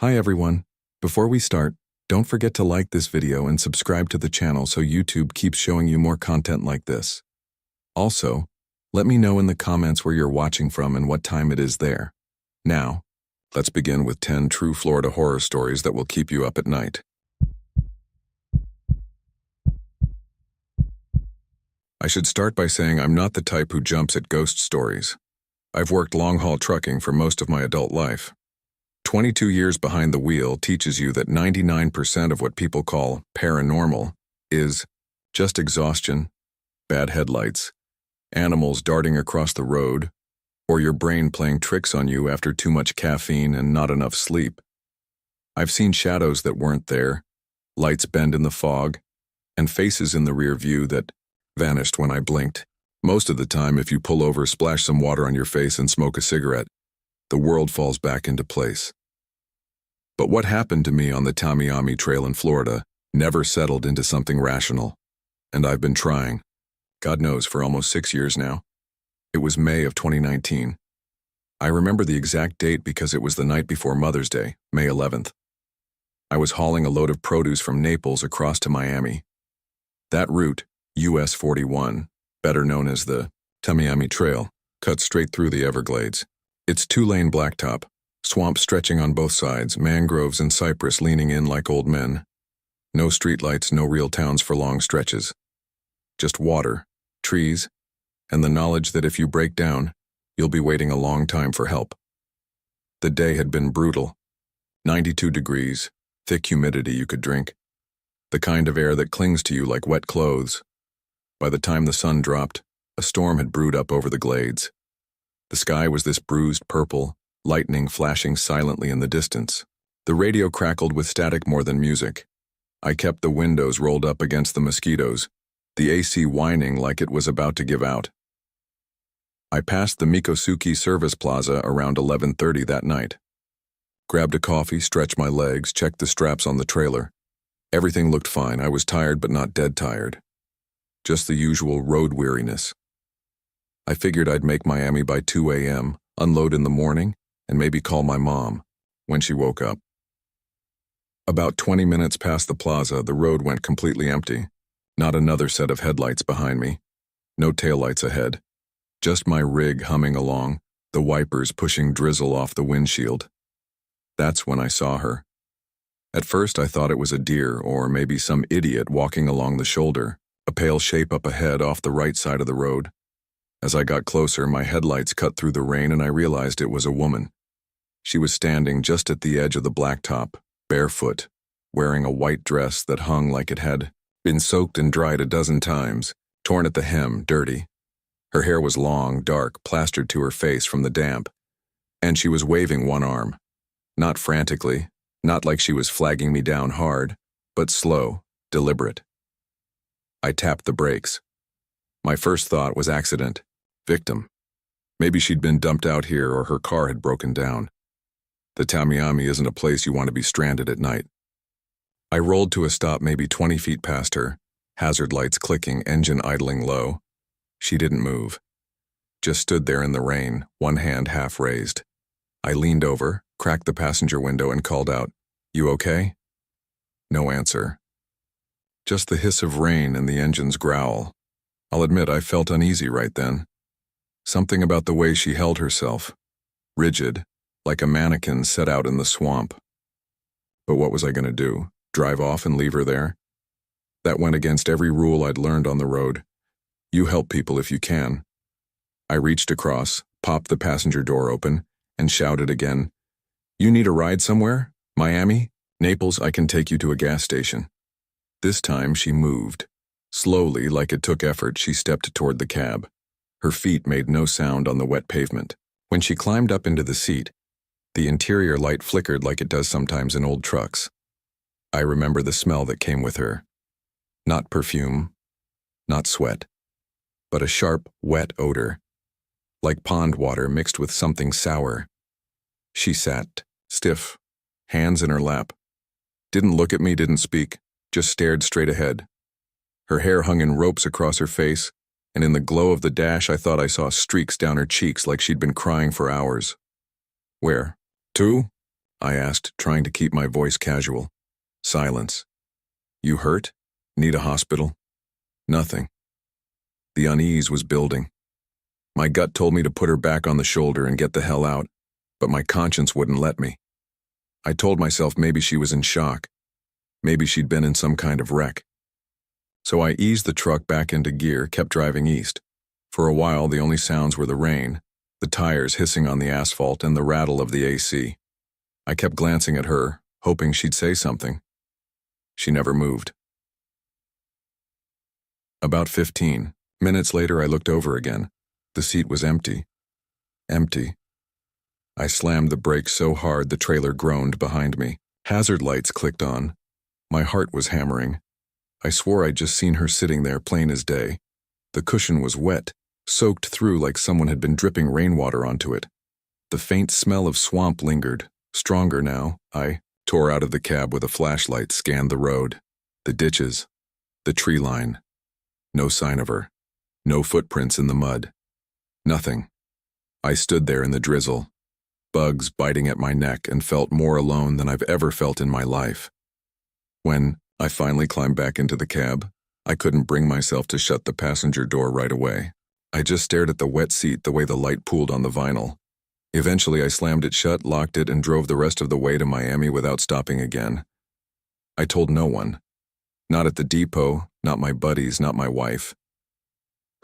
Hi everyone. Before we start, don't forget to like this video and subscribe to the channel so YouTube keeps showing you more content like this. Also, let me know in the comments where you're watching from and what time it is there. Now, let's begin with 10 true Florida horror stories that will keep you up at night. I should start by saying I'm not the type who jumps at ghost stories. I've worked long-haul trucking for most of my adult life. 22 years behind the wheel teaches you that 99% of what people call paranormal is just exhaustion, bad headlights, animals darting across the road, or your brain playing tricks on you after too much caffeine and not enough sleep. I've seen shadows that weren't there, lights bend in the fog, and faces in the rear view that vanished when I blinked. Most of the time, if you pull over, splash some water on your face, and smoke a cigarette, the world falls back into place. But what happened to me on the Tamiami Trail in Florida never settled into something rational, and I've been trying, God knows, for almost 6 years now. It was May of 2019. I remember the exact date because it was the night before Mother's Day, May 11th. I was hauling a load of produce from Naples across to Miami. That route, US 41, better known as the Tamiami Trail, cuts straight through the Everglades. It's two-lane blacktop, swamp stretching on both sides, mangroves and cypress leaning in like old men. No streetlights, no real towns for long stretches. Just water, trees, and the knowledge that if you break down, you'll be waiting a long time for help. The day had been brutal. 92 degrees, thick humidity you could drink. The kind of air that clings to you like wet clothes. By the time the sun dropped, a storm had brewed up over the glades. The sky was this bruised purple, lightning flashing silently in the distance. The radio crackled with static more than music. I kept the windows rolled up against the mosquitoes, the AC whining like it was about to give out. I passed the Mikosuke Service Plaza around 11:30 that night. Grabbed a coffee, stretched my legs, checked the straps on the trailer. Everything looked fine. I was tired but not dead tired. Just the usual road weariness. I figured I'd make Miami by 2 a.m., unload in the morning, and maybe call my mom when she woke up. About 20 minutes past the plaza, the road went completely empty. Not another set of headlights behind me. No taillights ahead. Just my rig humming along, the wipers pushing drizzle off the windshield. That's when I saw her. At first I thought it was a deer or maybe some idiot walking along the shoulder, a pale shape up ahead off the right side of the road. As I got closer, my headlights cut through the rain and I realized it was a woman. She was standing just at the edge of the blacktop, barefoot, wearing a white dress that hung like it had been soaked and dried a dozen times, torn at the hem, dirty. Her hair was long, dark, plastered to her face from the damp, and she was waving one arm. Not frantically, not like she was flagging me down hard, but slow, deliberate. I tapped the brakes. My first thought was accident. Victim. Maybe she'd been dumped out here or her car had broken down. The Tamiami isn't a place you want to be stranded at night. I rolled to a stop maybe 20 feet past her, hazard lights clicking, engine idling low. She didn't move. Just stood there in the rain, one hand half raised. I leaned over, cracked the passenger window and called out, "You okay?" No answer. Just the hiss of rain and the engine's growl. I'll admit I felt uneasy right then. Something about the way she held herself, rigid, like a mannequin set out in the swamp. But what was I going to do? Drive off and leave her there? That went against every rule I'd learned on the road. You help people if you can. I reached across, popped the passenger door open, and shouted again, "You need a ride somewhere? Miami? Naples? I can take you to a gas station." This time she moved. Slowly, like it took effort, she stepped toward the cab. Her feet made no sound on the wet pavement. When she climbed up into the seat, the interior light flickered like it does sometimes in old trucks. I remember the smell that came with her. Not perfume, not sweat, but a sharp, wet odor, like pond water mixed with something sour. She sat, stiff, hands in her lap. Didn't look at me, didn't speak, just stared straight ahead. Her hair hung in ropes across her face, and in the glow of the dash I thought I saw streaks down her cheeks like she'd been crying for hours. "Where? To?" I asked, trying to keep my voice casual. Silence. You hurt? Need a hospital? Nothing. The unease was building. My gut told me to put her back on the shoulder and get the hell out, but my conscience wouldn't let me. I told myself maybe she was in shock. Maybe she'd been in some kind of wreck. So I eased the truck back into gear, kept driving east. For a while, the only sounds were the rain, the tires hissing on the asphalt, and the rattle of the AC. I kept glancing at her, hoping she'd say something. She never moved. About 15 minutes later, I looked over again. The seat was empty. Empty. I slammed the brakes so hard the trailer groaned behind me. Hazard lights clicked on. My heart was hammering. I swore I'd just seen her sitting there plain as day. The cushion was wet, soaked through like someone had been dripping rainwater onto it. The faint smell of swamp lingered, stronger now. I tore out of the cab with a flashlight, scanned the road, the ditches, the tree line. No sign of her. No footprints in the mud. Nothing. I stood there in the drizzle, bugs biting at my neck, and felt more alone than I've ever felt in my life. When I finally climbed back into the cab, I couldn't bring myself to shut the passenger door right away. I just stared at the wet seat, the way the light pooled on the vinyl. Eventually, I slammed it shut, locked it, and drove the rest of the way to Miami without stopping again. I told no one. Not at the depot, not my buddies, not my wife.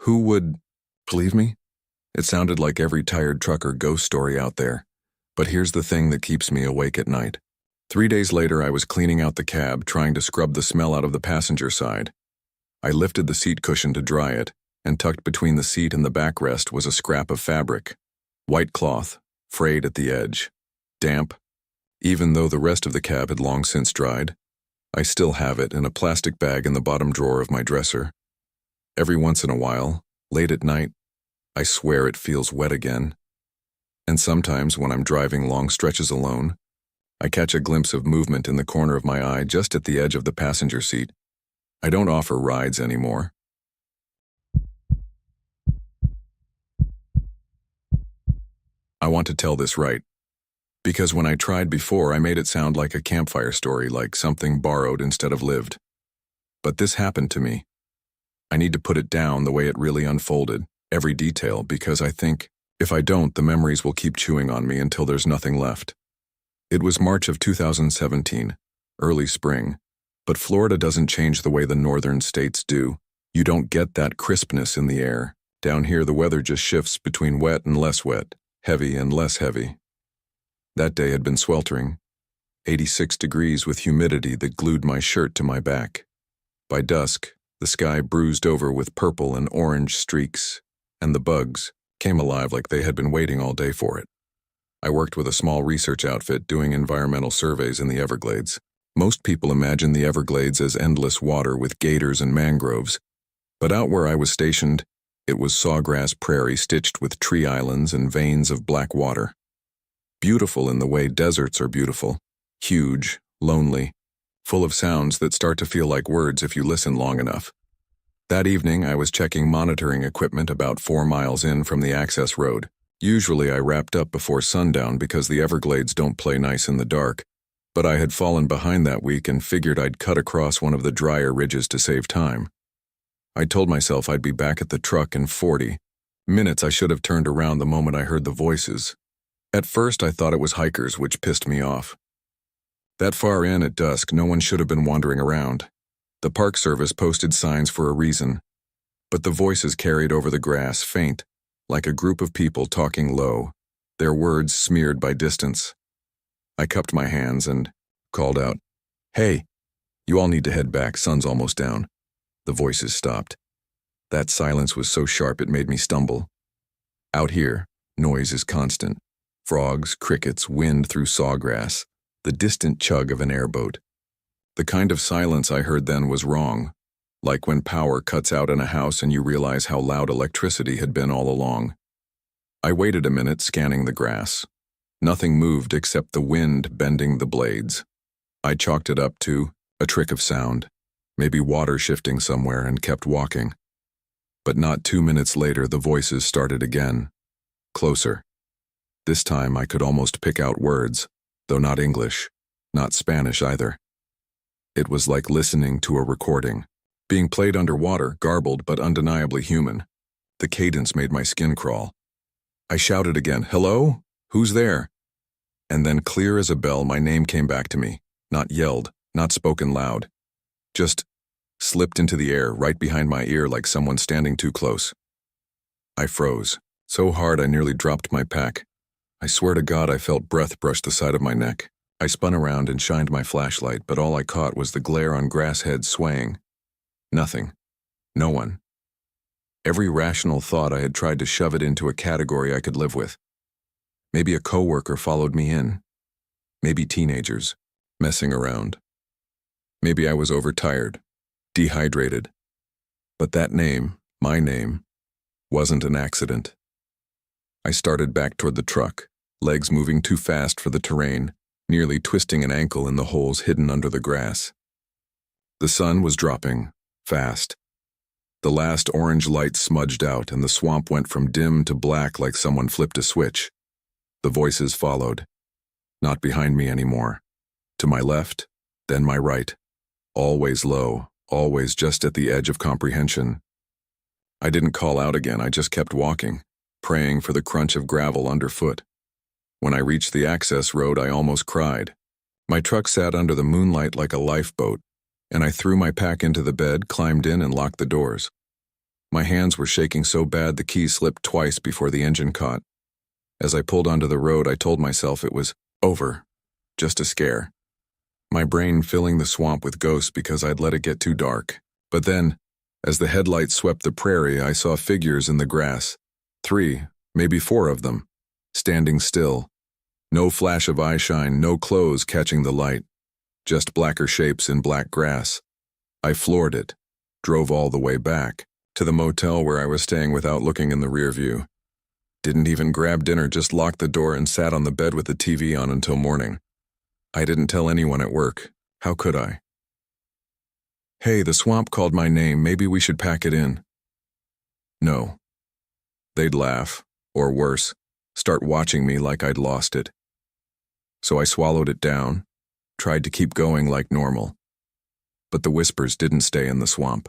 Who would believe me? It sounded like every tired trucker ghost story out there. But here's the thing that keeps me awake at night. 3 days later, I was cleaning out the cab, trying to scrub the smell out of the passenger side. I lifted the seat cushion to dry it, and tucked between the seat and the backrest was a scrap of fabric. White cloth, frayed at the edge. Damp. Even though the rest of the cab had long since dried, I still have it in a plastic bag in the bottom drawer of my dresser. Every once in a while, late at night, I swear it feels wet again. And sometimes when I'm driving long stretches alone, I catch a glimpse of movement in the corner of my eye just at the edge of the passenger seat. I don't offer rides anymore. I want to tell this right. Because when I tried before, I made it sound like a campfire story, like something borrowed instead of lived. But this happened to me. I need to put it down the way it really unfolded, every detail, because I think, if I don't, the memories will keep chewing on me until there's nothing left. It was March of 2017, early spring, but Florida doesn't change the way the northern states do. You don't get that crispness in the air. Down here, the weather just shifts between wet and less wet, heavy and less heavy. That day had been sweltering, 86 degrees with humidity that glued my shirt to my back. By dusk, the sky bruised over with purple and orange streaks, and the bugs came alive like they had been waiting all day for it. I worked with a small research outfit doing environmental surveys in the Everglades. Most people imagine the Everglades as endless water with gators and mangroves, but out where I was stationed, it was sawgrass prairie stitched with tree islands and veins of black water. Beautiful in the way deserts are beautiful, huge, lonely, full of sounds that start to feel like words if you listen long enough. That evening, I was checking monitoring equipment about 4 miles in from the access road. Usually I wrapped up before sundown because the Everglades don't play nice in the dark, but I had fallen behind that week and figured I'd cut across one of the drier ridges to save time. I told myself I'd be back at the truck in 40 minutes. I should have turned around the moment I heard the voices. At first, I thought it was hikers, which pissed me off. That far in at dusk, no one should have been wandering around. The Park Service posted signs for a reason, but the voices carried over the grass, faint, like a group of people talking low, their words smeared by distance. I cupped my hands and called out, "Hey, you all need to head back, sun's almost down." The voices stopped. That silence was so sharp it made me stumble. Out here, noise is constant. Frogs, crickets, wind through sawgrass, the distant chug of an airboat. The kind of silence I heard then was wrong, like when power cuts out in a house and you realize how loud electricity had been all along. I waited a minute, scanning the grass. Nothing moved except the wind bending the blades. I chalked it up to a trick of sound, maybe water shifting somewhere, and kept walking. But not 2 minutes later, the voices started again. Closer. This time I could almost pick out words. though not English, not Spanish either. It was like listening to a recording, being played underwater, garbled but undeniably human. The cadence made my skin crawl. I shouted again, "Hello? Who's there?" And then, clear as a bell, my name came back to me, not yelled, not spoken loud, just slipped into the air right behind my ear like someone standing too close. I froze, so hard I nearly dropped my pack. I swear to God I felt breath brush the side of my neck. I spun around and shined my flashlight, but all I caught was the glare on grass heads swaying. Nothing. No one. Every rational thought I had tried to shove it into a category I could live with. Maybe a coworker followed me in. Maybe teenagers, messing around. Maybe I was overtired, dehydrated. But that name, my name, wasn't an accident. I started back toward the truck, legs moving too fast for the terrain, nearly twisting an ankle in the holes hidden under the grass. The sun was dropping, fast. The last orange light smudged out and the swamp went from dim to black like someone flipped a switch. The voices followed. Not behind me anymore. To my left, then my right. Always low, always just at the edge of comprehension. I didn't call out again, I just kept walking, praying for the crunch of gravel underfoot. When I reached the access road, I almost cried. My truck sat under the moonlight like a lifeboat, and I threw my pack into the bed, climbed in, and locked the doors. My hands were shaking so bad the keys slipped twice before the engine caught. As I pulled onto the road, I told myself it was over, just a scare. My brain filling the swamp with ghosts because I'd let it get too dark. But then, as the headlights swept the prairie, I saw figures in the grass. 3, maybe 4 of them, standing still. No flash of eyeshine, no clothes catching the light. Just blacker shapes in black grass. I floored it, drove all the way back, to the motel where I was staying without looking in the rear view. Didn't even grab dinner, just locked the door and sat on the bed with the TV on until morning. I didn't tell anyone at work. How could I? "Hey, the swamp called my name, maybe we should pack it in." No. They'd laugh, or worse, start watching me like I'd lost it. So I swallowed it down, tried to keep going like normal. But the whispers didn't stay in the swamp.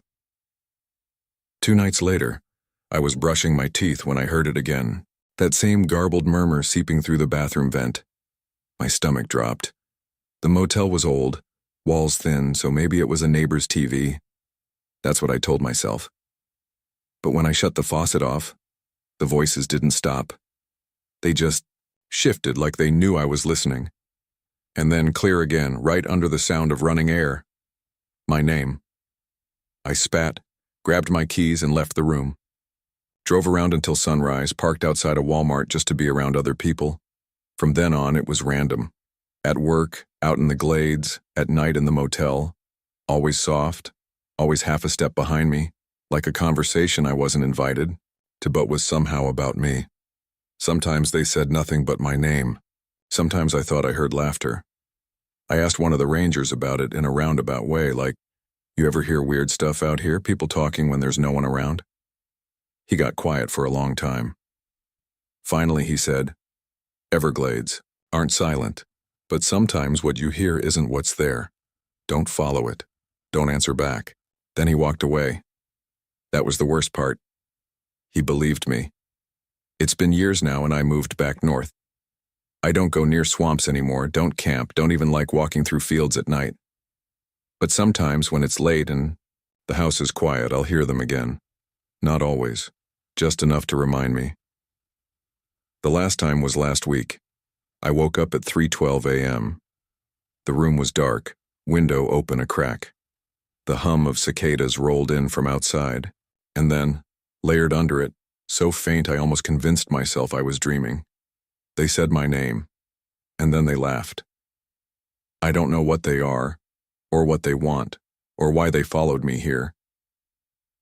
2 nights later, I was brushing my teeth when I heard it again, that same garbled murmur seeping through the bathroom vent. My stomach dropped. The motel was old, walls thin, so maybe it was a neighbor's TV. That's what I told myself. But when I shut the faucet off, the voices didn't stop. They just shifted like they knew I was listening. And then clear again, right under the sound of running air. My name. I spat, grabbed my keys and left the room. Drove around until sunrise, parked outside a Walmart just to be around other people. From then on, it was random. At work, out in the glades, at night in the motel. Always soft, always half a step behind me, like a conversation I wasn't invited to but was somehow about me. Sometimes they said nothing but my name. Sometimes I thought I heard laughter. I asked one of the rangers about it in a roundabout way, like, "You ever hear weird stuff out here, people talking when there's no one around?" He got quiet for a long time. Finally he said, "Everglades aren't silent, but sometimes what you hear isn't what's there. Don't follow it. Don't answer back." Then he walked away. That was the worst part. He believed me. It's been years now and I moved back north. I don't go near swamps anymore, don't camp, don't even like walking through fields at night. But sometimes when it's late and the house is quiet, I'll hear them again. Not always, just enough to remind me. The last time was last week. I woke up at 3:12 a.m. The room was dark, window open a crack. The hum of cicadas rolled in from outside, and then, layered under it, so faint I almost convinced myself I was dreaming. They said my name, and then they laughed. I don't know what they are, or what they want, or why they followed me here.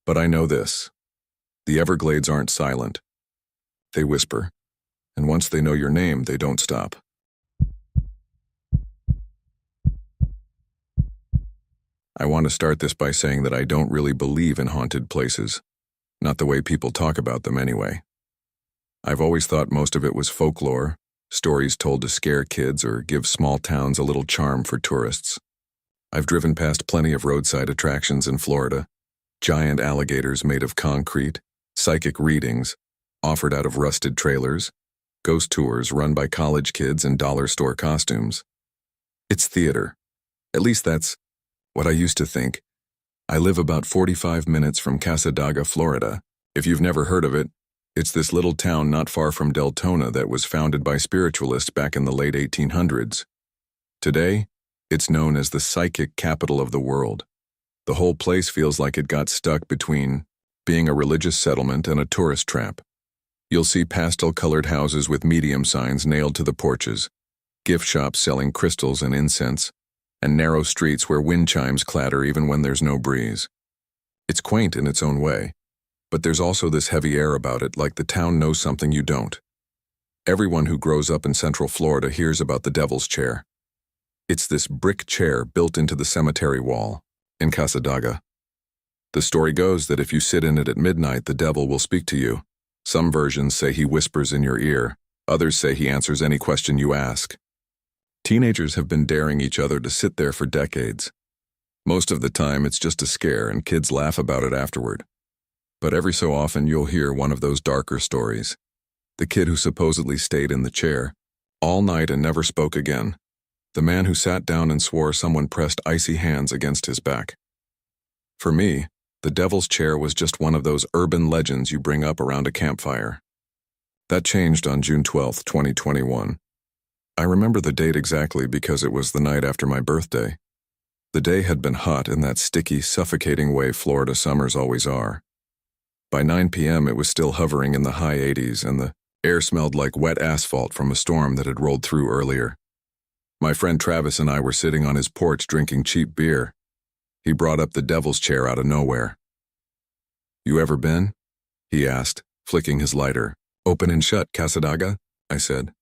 But I know this. The Everglades aren't silent. They whisper, and once they know your name, they don't stop. I want to start this by saying that I don't really believe in haunted places. Not the way people talk about them anyway. I've always thought most of it was folklore, stories told to scare kids or give small towns a little charm for tourists. I've driven past plenty of roadside attractions in Florida, giant alligators made of concrete, psychic readings offered out of rusted trailers, ghost tours run by college kids in dollar store costumes. It's theater. At least that's what I used to think. I live about 45 minutes from Cassadaga, Florida. If you've never heard of it, it's this little town not far from Deltona that was founded by spiritualists back in the late 1800s. Today, it's known as the psychic capital of the world. The whole place feels like it got stuck between being a religious settlement and a tourist trap. You'll see pastel-colored houses with medium signs nailed to the porches, gift shops selling crystals and incense, and narrow streets where wind chimes clatter even when there's no breeze. It's quaint in its own way, but there's also this heavy air about it, like the town knows something you don't. Everyone who grows up in Central Florida hears about the Devil's Chair. It's this brick chair built into the cemetery wall in Cassadaga. The story goes that if you sit in it at midnight, the devil will speak to you. Some versions say he whispers in your ear. Others say he answers any question you ask. Teenagers have been daring each other to sit there for decades. Most of the time, it's just a scare, and kids laugh about it afterward. But every so often, you'll hear one of those darker stories. The kid who supposedly stayed in the chair all night and never spoke again. The man who sat down and swore someone pressed icy hands against his back. For me, the Devil's Chair was just one of those urban legends you bring up around a campfire. That changed on June 12, 2021. I remember the date exactly because it was the night after my birthday. The day had been hot in that sticky, suffocating way Florida summers always are. By 9 p.m. it was still hovering in the high 80s, and the air smelled like wet asphalt from a storm that had rolled through earlier. My friend Travis and I were sitting on his porch drinking cheap beer. He brought up the Devil's Chair out of nowhere. "You ever been?" he asked, flicking his lighter. "Open and shut, Cassadaga," I said.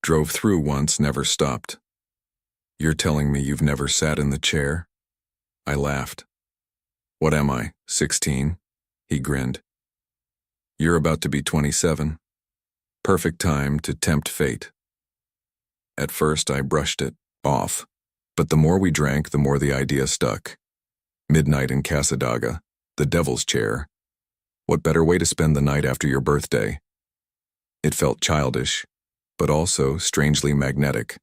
"Drove through once, never stopped." "You're telling me you've never sat in the chair?" I laughed. "What am I, 16? He grinned. "You're about to be 27. Perfect time to tempt fate." At first, I brushed it off, but the more we drank, the more the idea stuck. Midnight in Cassadaga, the Devil's Chair. What better way to spend the night after your birthday? It felt childish, but also strangely magnetic,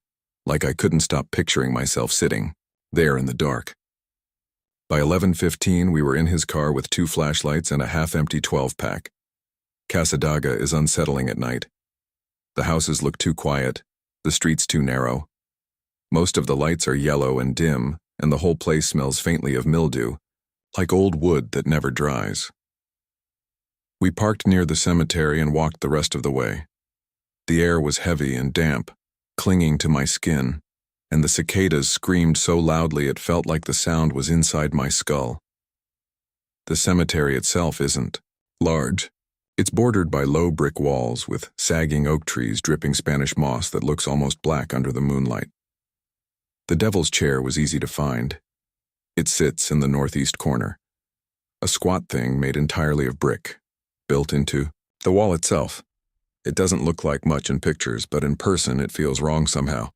like I couldn't stop picturing myself sitting there in the dark. By 11:15, we were in his car with 2 flashlights and a half-empty 12-pack. Cassadaga is unsettling at night. The houses look too quiet, the streets too narrow. Most of the lights are yellow and dim, and the whole place smells faintly of mildew, like old wood that never dries. We parked near the cemetery and walked the rest of the way. The air was heavy and damp, clinging to my skin, and the cicadas screamed so loudly it felt like the sound was inside my skull. The cemetery itself isn't large. It's bordered by low brick walls with sagging oak trees dripping Spanish moss that looks almost black under the moonlight. The Devil's Chair was easy to find. It sits in the northeast corner, a squat thing made entirely of brick, built into the wall itself. It doesn't look like much in pictures, but in person it feels wrong somehow,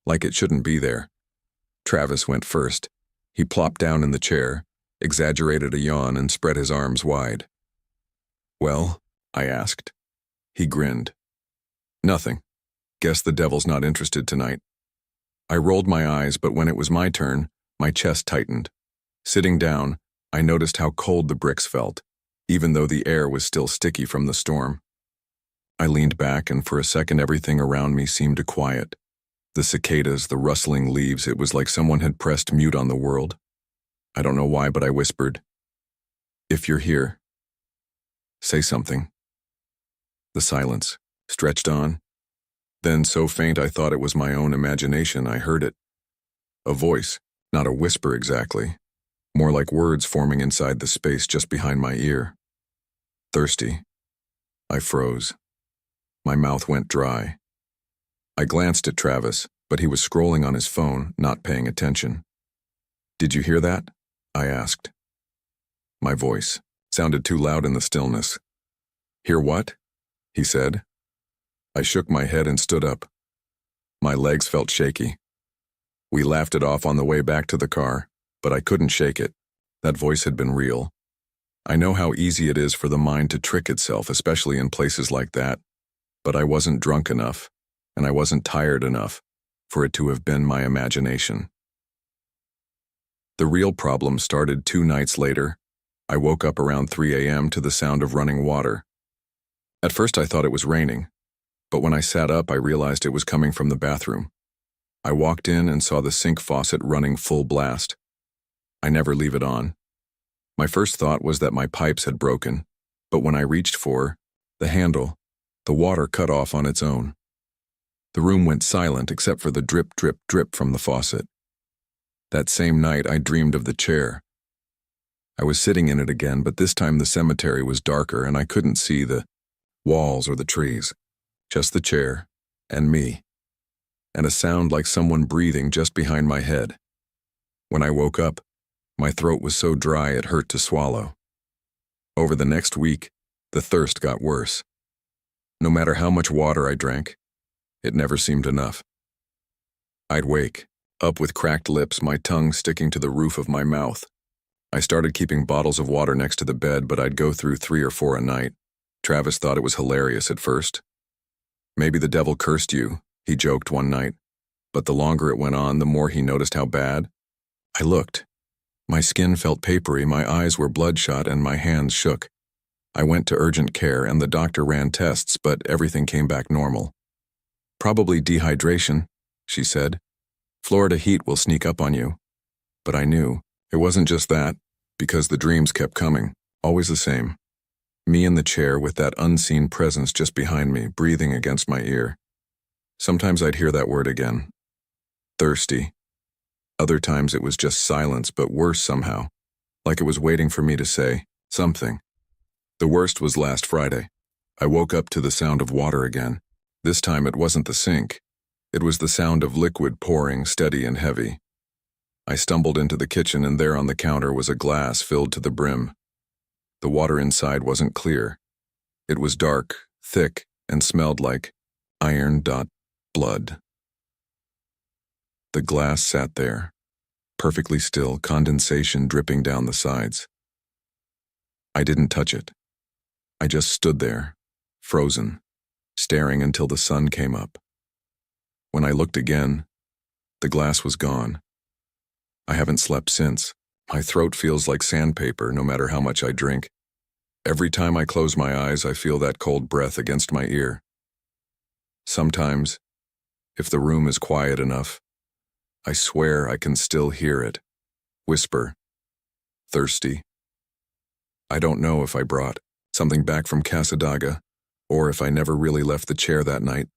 like it shouldn't be there. Travis went first. He plopped down in the chair, exaggerated a yawn, and spread his arms wide. "Well?" I asked. He grinned. "Nothing. Guess the devil's not interested tonight." I rolled my eyes, but when it was my turn, my chest tightened. Sitting down, I noticed how cold the bricks felt, even though the air was still sticky from the storm. I leaned back, and for a second everything around me seemed to quiet. The cicadas, the rustling leaves, it was like someone had pressed mute on the world. I don't know why, but I whispered, "If you're here, say something." The silence stretched on. Then, so faint I thought it was my own imagination, I heard it. A voice, not a whisper exactly, more like words forming inside the space just behind my ear. "Thirsty." I froze. My mouth went dry. I glanced at Travis, but he was scrolling on his phone, not paying attention. "Did you hear that?" I asked. My voice sounded too loud in the stillness. "Hear what?" he said. I shook my head and stood up, My legs felt shaky. We laughed it off on the way back to the car, but I couldn't shake it. That voice had been real. I know how easy it is for the mind to trick itself, especially in places like that, but I wasn't drunk enough, and I wasn't tired enough for it to have been my imagination. The real problem started 2 nights later. I woke up around 3 a.m. to the sound of running water. At first I thought it was raining, but when I sat up I realized it was coming from the bathroom. I walked in and saw the sink faucet running full blast. I never leave it on. My first thought was that my pipes had broken, but when I reached for the handle, the water cut off on its own. The room went silent except for the drip, drip, drip from the faucet. That same night I dreamed of the chair. I was sitting in it again, but this time the cemetery was darker and I couldn't see the walls or the trees, just the chair and me, and a sound like someone breathing just behind my head. When I woke up, my throat was so dry it hurt to swallow. Over the next week, the thirst got worse. No matter how much water I drank, it never seemed enough. I'd wake up with cracked lips, my tongue sticking to the roof of my mouth. I started keeping bottles of water next to the bed, but I'd go through 3 or 4 a night. Travis thought it was hilarious at first. "Maybe the devil cursed you," he joked one night. But the longer it went on, the more he noticed how bad. I looked. My skin felt papery, my eyes were bloodshot, and my hands shook. I went to urgent care, and the doctor ran tests, but everything came back normal. "Probably dehydration," she said. "Florida heat will sneak up on you." But I knew it wasn't just that, because the dreams kept coming, always the same. Me in the chair with that unseen presence just behind me, breathing against my ear. Sometimes I'd hear that word again. Thirsty. Other times it was just silence, but worse somehow, like it was waiting for me to say something. The worst was last Friday. I woke up to the sound of water again. This time it wasn't the sink. It was the sound of liquid pouring, steady and heavy. I stumbled into the kitchen, and there on the counter was a glass filled to the brim. The water inside wasn't clear. It was dark, thick, and smelled like iron-blood. The glass sat there, perfectly still, condensation dripping down the sides. I didn't touch it. I just stood there, frozen, staring until the sun came up. When I looked again, the glass was gone. I haven't slept since. My throat feels like sandpaper no matter how much I drink. Every time I close my eyes, I feel that cold breath against my ear. Sometimes, if the room is quiet enough, I swear I can still hear it. Whisper. Thirsty. I don't know if I brought something back from Casadaga, or if I never really left the chair that night.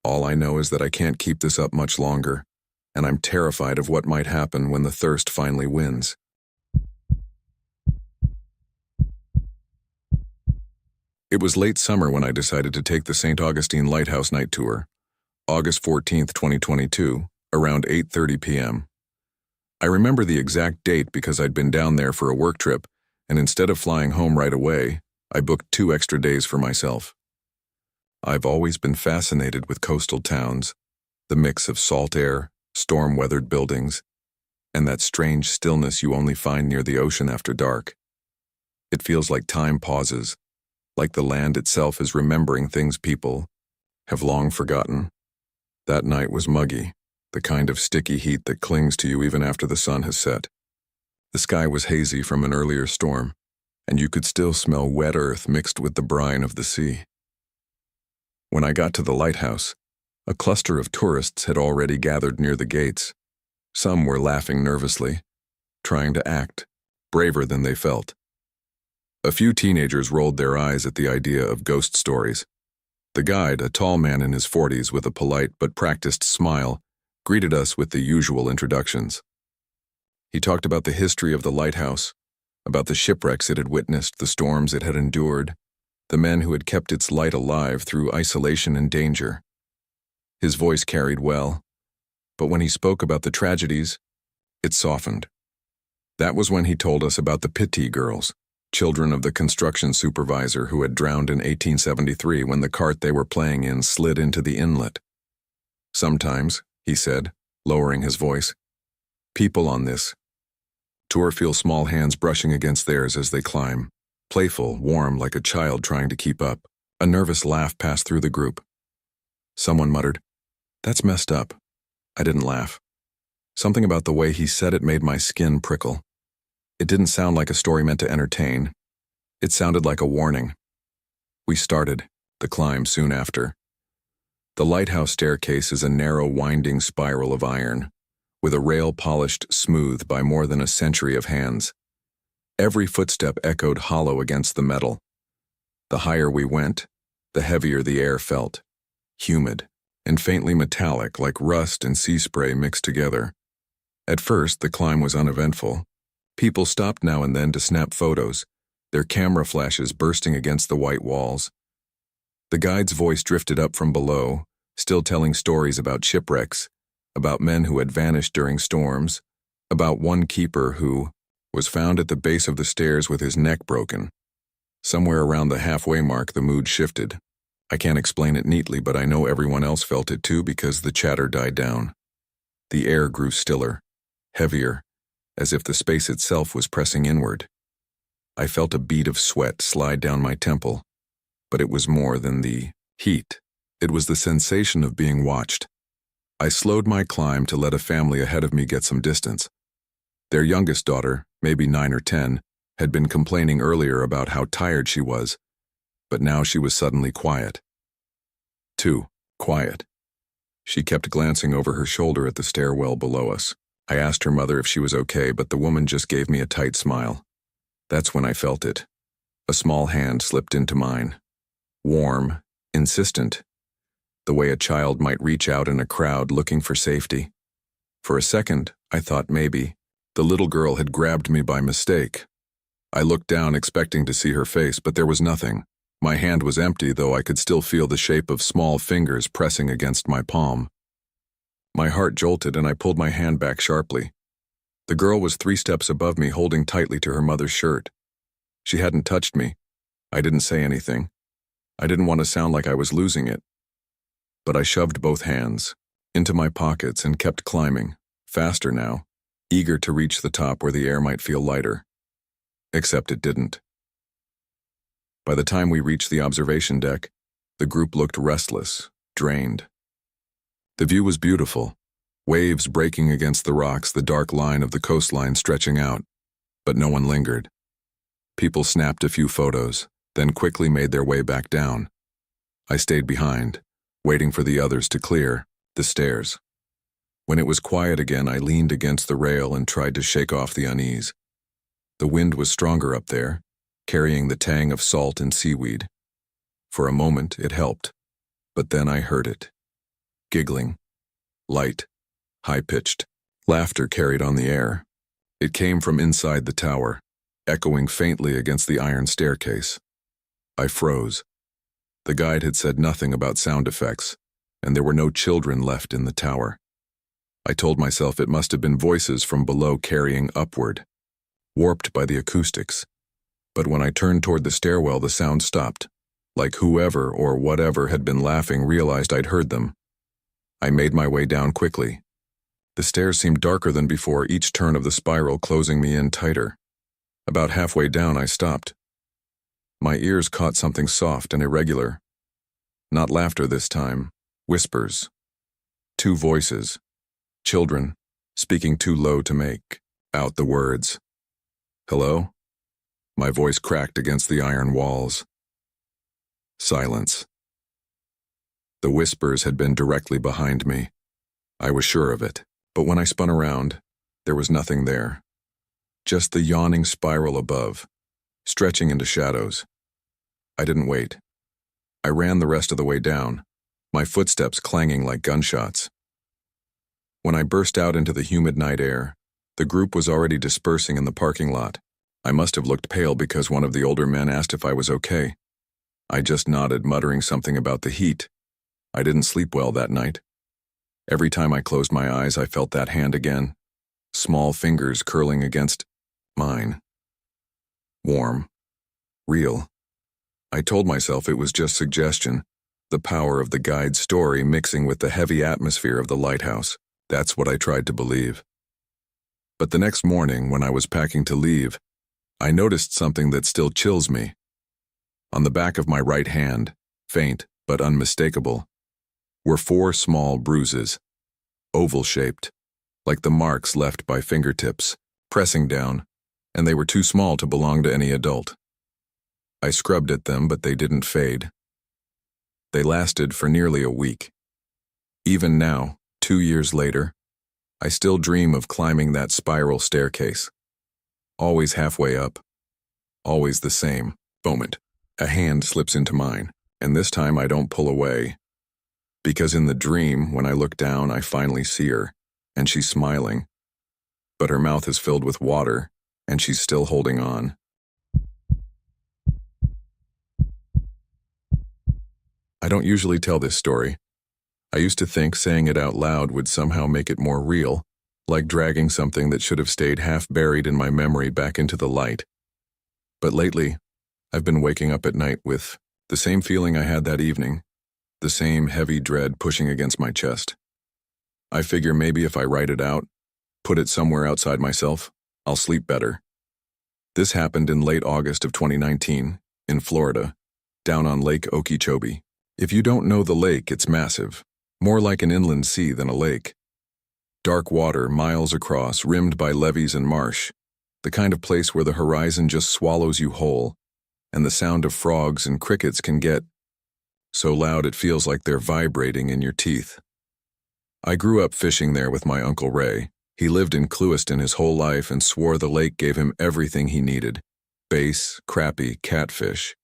All I know is that I can't keep this up much longer, and I'm terrified of what might happen when the thirst finally wins. It was late summer when I decided to take the St. Augustine Lighthouse night tour, August 14th, 2022, around 8:30 p.m. I remember the exact date because I'd been down there for a work trip, and instead of flying home right away, I booked 2 extra days for myself. I've always been fascinated with coastal towns, the mix of salt air, storm-weathered buildings, and that strange stillness you only find near the ocean after dark. It feels like time pauses, like the land itself is remembering things people have long forgotten. That night was muggy, the kind of sticky heat that clings to you even after the sun has set. The sky was hazy from an earlier storm, and you could still smell wet earth mixed with the brine of the sea. When I got to the lighthouse, a cluster of tourists had already gathered near the gates. Some were laughing nervously, trying to act braver than they felt. A few teenagers rolled their eyes at the idea of ghost stories. The guide, a tall man in his 40s with a polite but practiced smile, greeted us with the usual introductions. He talked about the history of the lighthouse, about the shipwrecks it had witnessed, the storms it had endured, the men who had kept its light alive through isolation and danger. His voice carried well, but when he spoke about the tragedies, it softened. That was when he told us about the Pitti girls, children of the construction supervisor who had drowned in 1873 when the cart they were playing in slid into the inlet. Sometimes, he said, lowering his voice. People on this tour feel small hands brushing against theirs as they climb. Playful, warm, like a child trying to keep up. A nervous laugh passed through the group. Someone muttered, "That's messed up." I didn't laugh. Something about the way he said it made my skin prickle. It didn't sound like a story meant to entertain. It sounded like a warning. We started the climb soon after. The lighthouse staircase is a narrow, winding spiral of iron, with a rail polished smooth by more than a century of hands. Every footstep echoed hollow against the metal. The higher we went, the heavier the air felt, humid and faintly metallic like rust and sea spray mixed together. At first, the climb was uneventful. People stopped now and then to snap photos, their camera flashes bursting against the white walls. The guide's voice drifted up from below, still telling stories about shipwrecks, about men who had vanished during storms, about one keeper who was found at the base of the stairs with his neck broken. Somewhere around the halfway mark, the mood shifted. I can't explain it neatly, but I know everyone else felt it too because the chatter died down. The air grew stiller, heavier, as if the space itself was pressing inward. I felt a bead of sweat slide down my temple, but it was more than the heat. It was the sensation of being watched. I slowed my climb to let a family ahead of me get some distance. Their youngest daughter, maybe 9 or 10, had been complaining earlier about how tired she was, but now she was suddenly quiet. Too quiet. She kept glancing over her shoulder at the stairwell below us. I asked her mother if she was okay, but the woman just gave me a tight smile. That's when I felt it. A small hand slipped into mine. Warm, insistent, the way a child might reach out in a crowd looking for safety. For a second, I thought maybe the little girl had grabbed me by mistake. I looked down expecting to see her face, but there was nothing. My hand was empty, though I could still feel the shape of small fingers pressing against my palm. My heart jolted and I pulled my hand back sharply. The girl was 3 steps above me, holding tightly to her mother's shirt. She hadn't touched me. I didn't say anything. I didn't want to sound like I was losing it. But I shoved both hands into my pockets and kept climbing, faster now, eager to reach the top where the air might feel lighter. Except it didn't. By the time we reached the observation deck, the group looked restless, drained. The view was beautiful, waves breaking against the rocks, the dark line of the coastline stretching out, but no one lingered. People snapped a few photos, then quickly made their way back down. I stayed behind, waiting for the others to clear the stairs. When it was quiet again, I leaned against the rail and tried to shake off the unease. The wind was stronger up there, carrying the tang of salt and seaweed. For a moment, it helped, but then I heard it. Giggling, light, high-pitched. Laughter carried on the air. It came from inside the tower, echoing faintly against the iron staircase. I froze. The guide had said nothing about sound effects, and there were no children left in the tower. I told myself it must have been voices from below carrying upward, warped by the acoustics. But when I turned toward the stairwell, the sound stopped, like whoever or whatever had been laughing realized I'd heard them. I made my way down quickly. The stairs seemed darker than before, each turn of the spiral closing me in tighter. About halfway down, I stopped. My ears caught something soft and irregular. Not laughter this time, whispers. 2 voices. Children, speaking too low to make out the words. Hello? My voice cracked against the iron walls. Silence. The whispers had been directly behind me. I was sure of it, but when I spun around, there was nothing there. Just the yawning spiral above, stretching into shadows. I didn't wait. I ran the rest of the way down, my footsteps clanging like gunshots. When I burst out into the humid night air, the group was already dispersing in the parking lot. I must have looked pale because one of the older men asked if I was okay. I just nodded, muttering something about the heat. I didn't sleep well that night. Every time I closed my eyes, I felt that hand again, small fingers curling against mine. Warm. Real. I told myself it was just suggestion, The power of the guide's story mixing with the heavy atmosphere of the lighthouse. That's what I tried to believe. But the next morning, when I was packing to leave, I noticed something that still chills me. On the back of my right hand, faint but unmistakable, were 4 small bruises, oval-shaped, like the marks left by fingertips, pressing down, and they were too small to belong to any adult. I scrubbed at them, but they didn't fade. They lasted for nearly a week. Even now, 2 years later, I still dream of climbing that spiral staircase. Always halfway up. Always the same moment. A hand slips into mine, and this time I don't pull away. Because in the dream, when I look down, I finally see her, and she's smiling. But her mouth is filled with water, and she's still holding on. I don't usually tell this story. I used to think saying it out loud would somehow make it more real, like dragging something that should have stayed half buried in my memory back into the light. But lately, I've been waking up at night with the same feeling I had that evening, the same heavy dread pushing against my chest. I figure maybe if I write it out, put it somewhere outside myself, I'll sleep better. This happened in late August of 2019, in Florida, down on Lake Okeechobee. If you don't know the lake, it's massive, more like an inland sea than a lake. Dark water, miles across, rimmed by levees and marsh, the kind of place where the horizon just swallows you whole, and the sound of frogs and crickets can get so loud it feels like they're vibrating in your teeth. I grew up fishing there with my Uncle Ray. He lived in Clewiston his whole life and swore the lake gave him everything he needed: bass, crappie, catfish.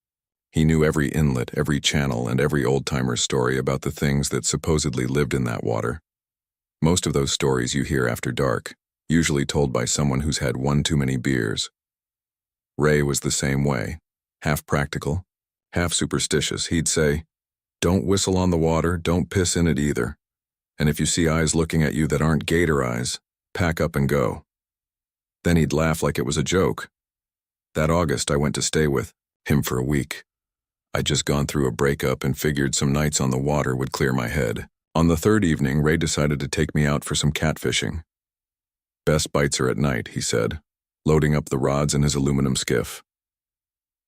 He knew every inlet, every channel, and every old-timer's story about the things that supposedly lived in that water. Most of those stories you hear after dark, usually told by someone who's had one too many beers. Ray was the same way, half practical, half superstitious. He'd say, "Don't whistle on the water, don't piss in it either. And if you see eyes looking at you that aren't gator eyes, pack up and go." Then he'd laugh like it was a joke. That August, I went to stay with him for a week. I'd just gone through a breakup and figured some nights on the water would clear my head. On the 3rd evening, Ray decided to take me out for some catfishing. "Best bites are at night," he said, loading up the rods in his aluminum skiff.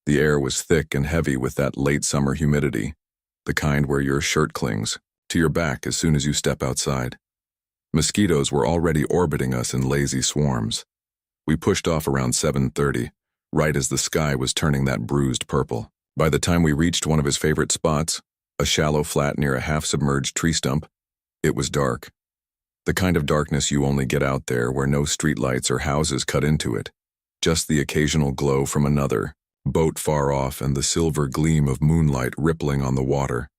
The air was thick and heavy with that late summer humidity, the kind where your shirt clings to your back as soon as you step outside. Mosquitoes were already orbiting us in lazy swarms. We pushed off around 7:30, right as the sky was turning that bruised purple. By the time we reached one of his favorite spots, a shallow flat near a half-submerged tree stump, it was dark. The kind of darkness you only get out there where no streetlights or houses cut into it, just the occasional glow from another boat far off and the silver gleam of moonlight rippling on the water.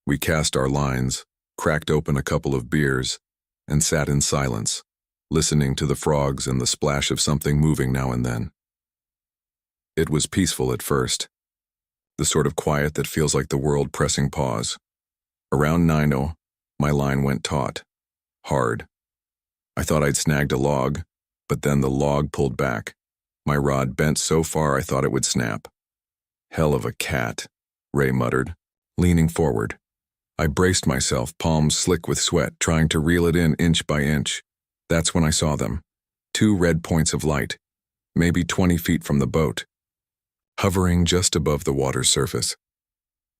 We cast our lines, cracked open a couple of beers, and sat in silence, listening to the frogs and the splash of something moving now and then. It was peaceful at first, the sort of quiet that feels like the world pressing pause. Around 9:00, my line went taut, hard. I thought I'd snagged a log, but then the log pulled back. My rod bent so far I thought it would snap. "Hell of a cat," Ray muttered, leaning forward. I braced myself, palms slick with sweat, trying to reel it in inch by inch. That's when I saw them. 2 red points of light, maybe 20 feet from the boat, hovering just above the water's surface.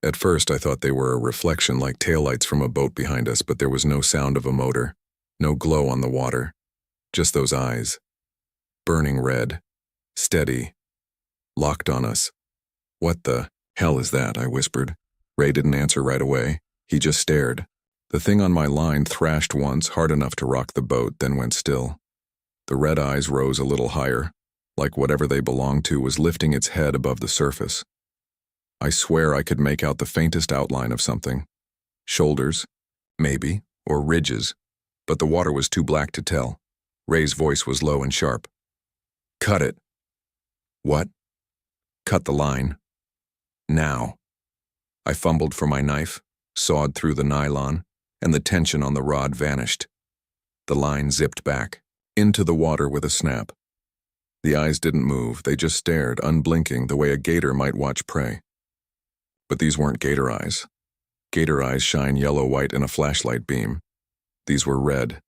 At first I thought they were a reflection like taillights from a boat behind us, but there was no sound of a motor, no glow on the water, just those eyes, burning red, steady, locked on us. "What the hell is that?" I whispered. Ray didn't answer right away. He just stared. The thing on my line thrashed once, hard enough to rock the boat, then went still. The red eyes rose a little higher, like whatever they belonged to was lifting its head above the surface. I swear I could make out the faintest outline of something. Shoulders, maybe, or ridges, but the water was too black to tell. Ray's voice was low and sharp. "Cut it." "What?" "Cut the line. Now." I fumbled for my knife, sawed through the nylon, and the tension on the rod vanished. The line zipped back, into the water with a snap. The eyes didn't move, they just stared, unblinking, the way a gator might watch prey. But these weren't gator eyes. Gator eyes shine yellow-white in a flashlight beam. These were red,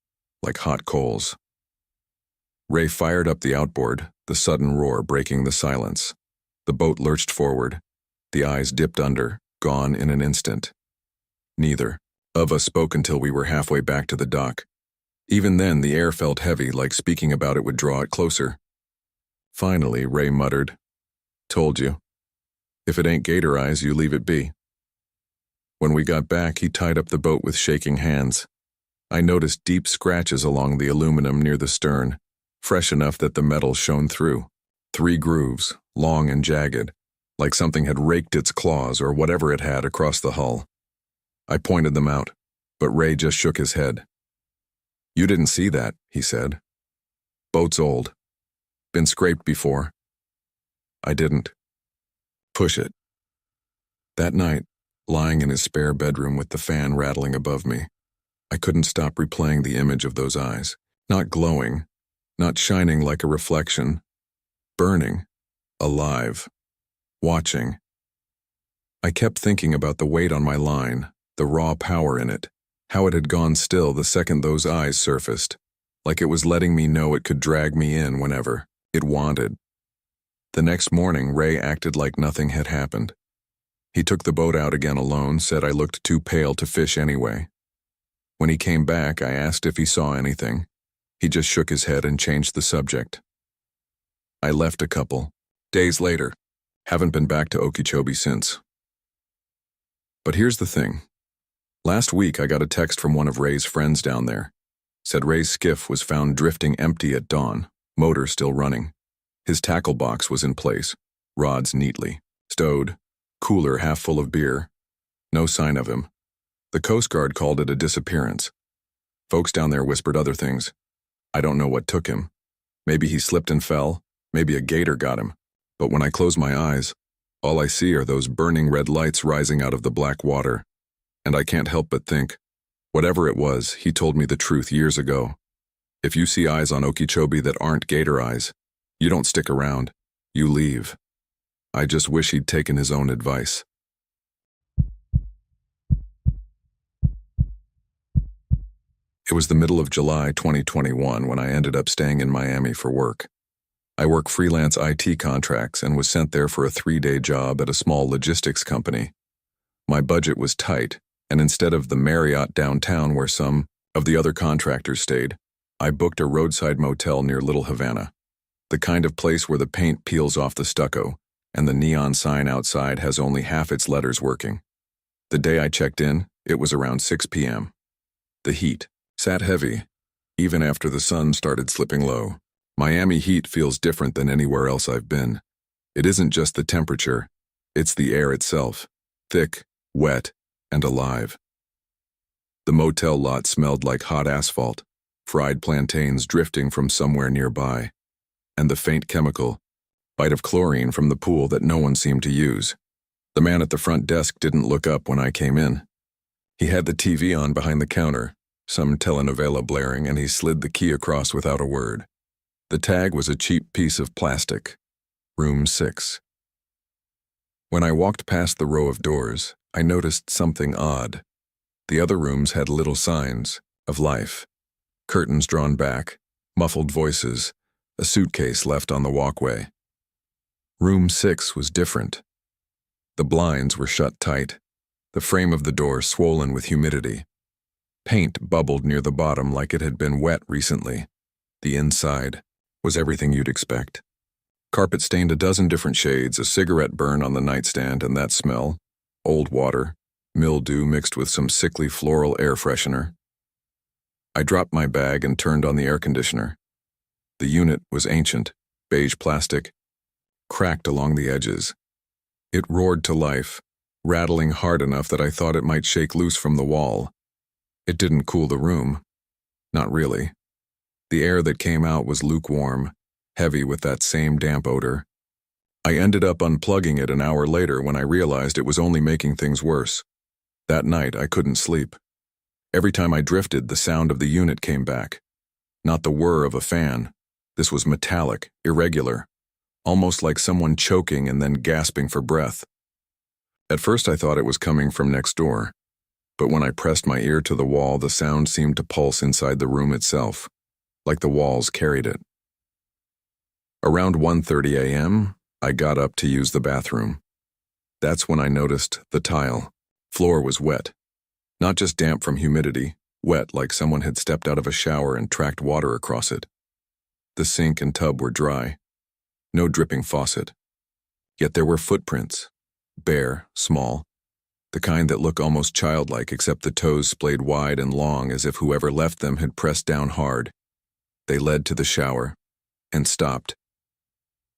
like hot coals. Ray fired up the outboard, the sudden roar breaking the silence. The boat lurched forward. The eyes dipped under, gone in an instant. Neither of us spoke until we were halfway back to the dock. Even then, the air felt heavy, like speaking about it would draw it closer. Finally, Ray muttered, "Told you. If it ain't gator eyes, you leave it be." When we got back, he tied up the boat with shaking hands. I noticed deep scratches along the aluminum near the stern, fresh enough that the metal shone through. 3 grooves, long and jagged, like something had raked its claws or whatever it had across the hull. I pointed them out, but Ray just shook his head. "You didn't see that," he said. "Boat's old. Been scraped before." I didn't. "Push it." That night, lying in his spare bedroom with the fan rattling above me, I couldn't stop replaying the image of those eyes, not glowing, not shining like a reflection, burning, alive, watching. I kept thinking about the weight on my line, the raw power in it, how it had gone still the second those eyes surfaced, like it was letting me know it could drag me in whenever it wanted. The next morning, Ray acted like nothing had happened. He took the boat out again alone, said I looked too pale to fish anyway. When he came back, I asked if he saw anything. He just shook his head and changed the subject. I left a couple days later. Haven't been back to Okeechobee since. But here's the thing. Last week, I got a text from one of Ray's friends down there. Said Ray's skiff was found drifting empty at dawn, motor still running. His tackle box was in place, rods neatly stowed, cooler half full of beer. No sign of him. The Coast Guard called it a disappearance. Folks down there whispered other things. I don't know what took him. Maybe he slipped and fell, maybe a gator got him. But when I close my eyes, all I see are those burning red lights rising out of the black water. And I can't help but think, whatever it was, he told me the truth years ago. If you see eyes on Okeechobee that aren't gator eyes, you don't stick around, you leave. I just wish he'd taken his own advice. It was the middle of July 2021 when I ended up staying in Miami for work. I work freelance IT contracts and was sent there for a 3-day job at a small logistics company. My budget was tight, and instead of the Marriott downtown where some of the other contractors stayed, I booked a roadside motel near Little Havana, the kind of place where the paint peels off the stucco and the neon sign outside has only half its letters working. The day I checked in, it was around 6 p.m. The heat sat heavy, even after the sun started slipping low. Miami heat feels different than anywhere else I've been. It isn't just the temperature, it's the air itself, thick, wet, and alive. The motel lot smelled like hot asphalt, fried plantains drifting from somewhere nearby, and the faint chemical bite of chlorine from the pool that no one seemed to use. The man at the front desk didn't look up when I came in. He had the TV on behind the counter, some telenovela blaring, and he slid the key across without a word. The tag was a cheap piece of plastic. Room 6. When I walked past the row of doors, I noticed something odd. The other rooms had little signs of life. Curtains drawn back, muffled voices, a suitcase left on the walkway. Room 6 was different. The blinds were shut tight, the frame of the door swollen with humidity. Paint bubbled near the bottom like it had been wet recently. The inside was everything you'd expect. Carpet stained a dozen different shades, a cigarette burn on the nightstand, and that smell, old water, mildew mixed with some sickly floral air freshener. I dropped my bag and turned on the air conditioner. The unit was ancient, beige plastic, cracked along the edges. It roared to life, rattling hard enough that I thought it might shake loose from the wall. It didn't cool the room. Not really. The air that came out was lukewarm, heavy with that same damp odor. I ended up unplugging it an hour later when I realized it was only making things worse. That night, I couldn't sleep. Every time I drifted, the sound of the unit came back. Not the whir of a fan. This was metallic, irregular, almost like someone choking and then gasping for breath. At first, I thought it was coming from next door, but when I pressed my ear to the wall, the sound seemed to pulse inside the room itself, like the walls carried it. Around 1:30 a.m., I got up to use the bathroom. That's when I noticed the tile. Floor was wet. Not just damp from humidity, wet like someone had stepped out of a shower and tracked water across it. The sink and tub were dry. No dripping faucet. Yet there were footprints. Bare, small. The kind that look almost childlike, except the toes splayed wide and long as if whoever left them had pressed down hard. They led to the shower and stopped.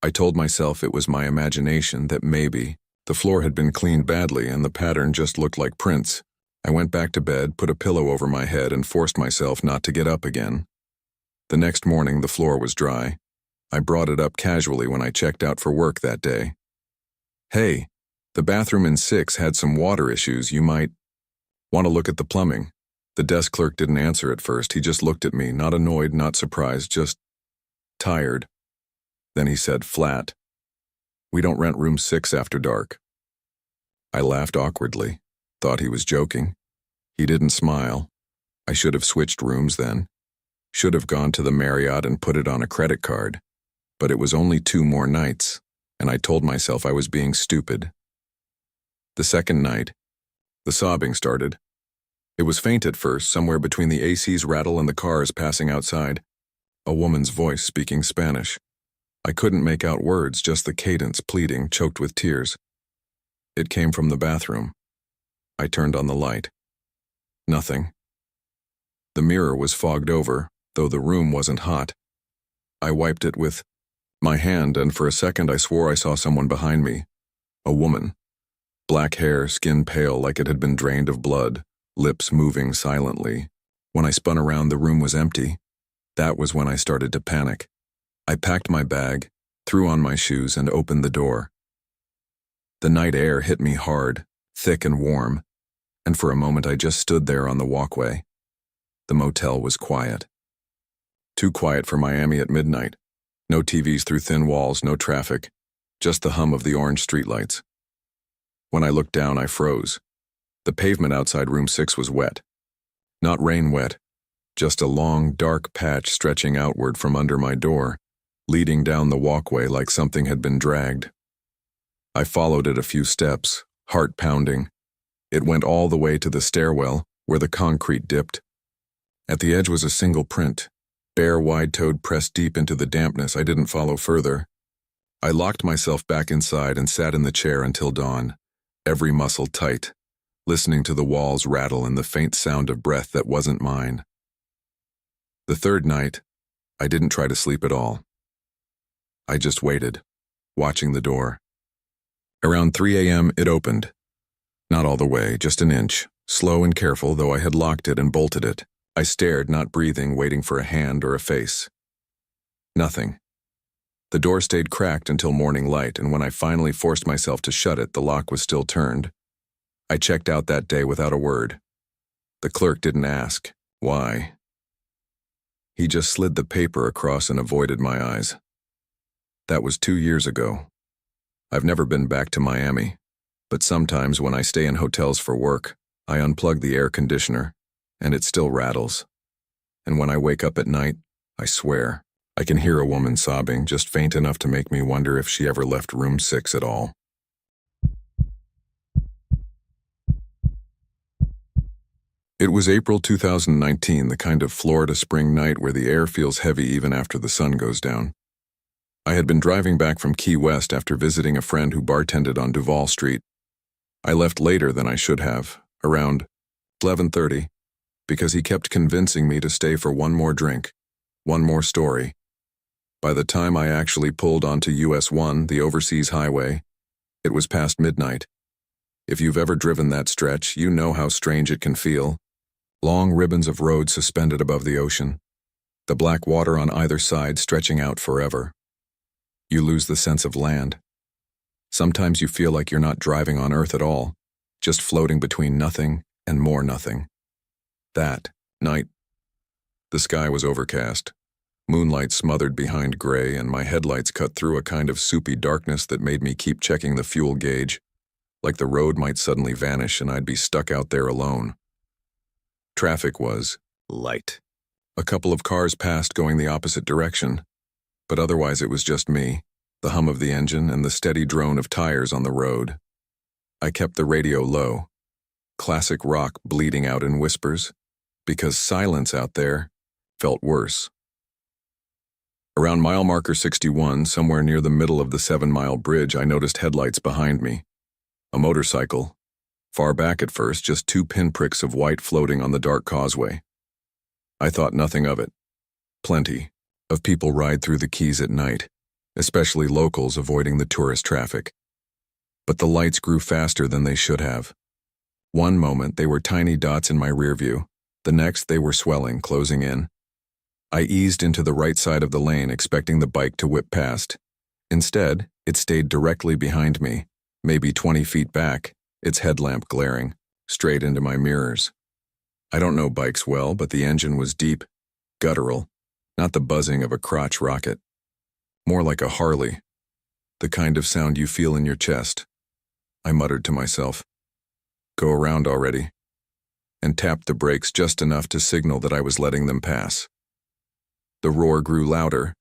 I told myself it was my imagination, that maybe the floor had been cleaned badly and the pattern just looked like prints. I went back to bed, put a pillow over my head, and forced myself not to get up again. The next morning, the floor was dry. I brought it up casually when I checked out for work that day. "Hey, the bathroom in 6 had some water issues. You might want to look at the plumbing." The desk clerk didn't answer at first. He just looked at me, not annoyed, not surprised, just tired. Then he said flat, "We don't rent room 6 after dark." I laughed awkwardly, thought he was joking. He didn't smile. I should have switched rooms then. Should have gone to the Marriott and put it on a credit card. But it was only 2 more nights, and I told myself I was being stupid. The second night, the sobbing started. It was faint at first, somewhere between the AC's rattle and the cars passing outside. A woman's voice speaking Spanish. I couldn't make out words, just the cadence, pleading, choked with tears. It came from the bathroom. I turned on the light. Nothing. The mirror was fogged over, though the room wasn't hot. I wiped it with my hand, and for a second I swore I saw someone behind me. A woman. Black hair, skin pale like it had been drained of blood, lips moving silently. When I spun around, the room was empty. That was when I started to panic. I packed my bag, threw on my shoes, and opened the door. The night air hit me hard, thick and warm, and for a moment I just stood there on the walkway. The motel was quiet. Too quiet for Miami at midnight. No TVs through thin walls, no traffic, just the hum of the orange streetlights. When I looked down, I froze. The pavement outside room 6 was wet. Not rain wet, just a long, dark patch stretching outward from under my door, leading down the walkway like something had been dragged. I followed it a few steps, heart pounding. It went all the way to the stairwell, where the concrete dipped. At the edge was a single print, bare, wide-toed, pressed deep into the dampness. I didn't follow further. I locked myself back inside and sat in the chair until dawn, every muscle tight, listening to the walls rattle and the faint sound of breath that wasn't mine. The third night, I didn't try to sleep at all. I just waited, watching the door. Around 3 a.m., it opened. Not all the way, just an inch, slow and careful, though I had locked it and bolted it. I stared, not breathing, waiting for a hand or a face. Nothing. The door stayed cracked until morning light, and when I finally forced myself to shut it, the lock was still turned. I checked out that day without a word. The clerk didn't ask, why. He just slid the paper across and avoided my eyes. That was 2 years ago. I've never been back to Miami, but sometimes when I stay in hotels for work, I unplug the air conditioner, and it still rattles. And when I wake up at night, I swear, I can hear a woman sobbing, just faint enough to make me wonder if she ever left room 6 at all. It was April 2019, the kind of Florida spring night where the air feels heavy even after the sun goes down. I had been driving back from Key West after visiting a friend who bartended on Duval Street. I left later than I should have, around 11:30, because he kept convincing me to stay for one more drink, one more story. By the time I actually pulled onto US 1, the overseas highway, it was past midnight. If you've ever driven that stretch, you know how strange it can feel. Long ribbons of road suspended above the ocean, the black water on either side stretching out forever. You lose the sense of land. Sometimes you feel like you're not driving on Earth at all, just floating between nothing and more nothing. That night, the sky was overcast. Moonlight smothered behind gray, and my headlights cut through a kind of soupy darkness that made me keep checking the fuel gauge, like the road might suddenly vanish and I'd be stuck out there alone, Traffic was light. A couple of cars passed going the opposite direction, but otherwise it was just me, the hum of the engine, and the steady drone of tires on the road. I kept the radio low, classic rock bleeding out in whispers, because silence out there felt worse. Around mile marker 61, somewhere near the middle of the 7-mile bridge, I noticed headlights behind me. A motorcycle. Far back at first, just 2 pinpricks of white floating on the dark causeway. I thought nothing of it. Plenty of people ride through the Keys at night, especially locals avoiding the tourist traffic. But the lights grew faster than they should have. One moment they were tiny dots in my rear view, the next they were swelling, closing in. I eased into the right side of the lane, expecting the bike to whip past. Instead, it stayed directly behind me, maybe 20 feet back, its headlamp glaring, straight into my mirrors. I don't know bikes well, but the engine was deep, guttural, not the buzzing of a crotch rocket. More like a Harley, the kind of sound you feel in your chest. I muttered to myself, "Go around already," and tapped the brakes just enough to signal that I was letting them pass. The roar grew louder,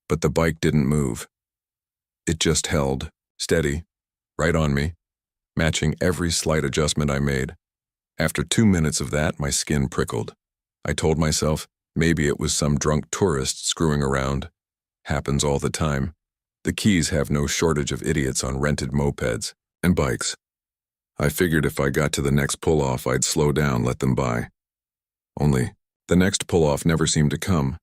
but the bike didn't move. It just held, steady, right on me, matching every slight adjustment I made. After 2 minutes of that, my skin prickled. I told myself maybe it was some drunk tourist screwing around. Happens all the time. The Keys have no shortage of idiots on rented mopeds and bikes. I figured if I got to the next pull-off, I'd slow down, let them by. Only, the next pull-off never seemed to come.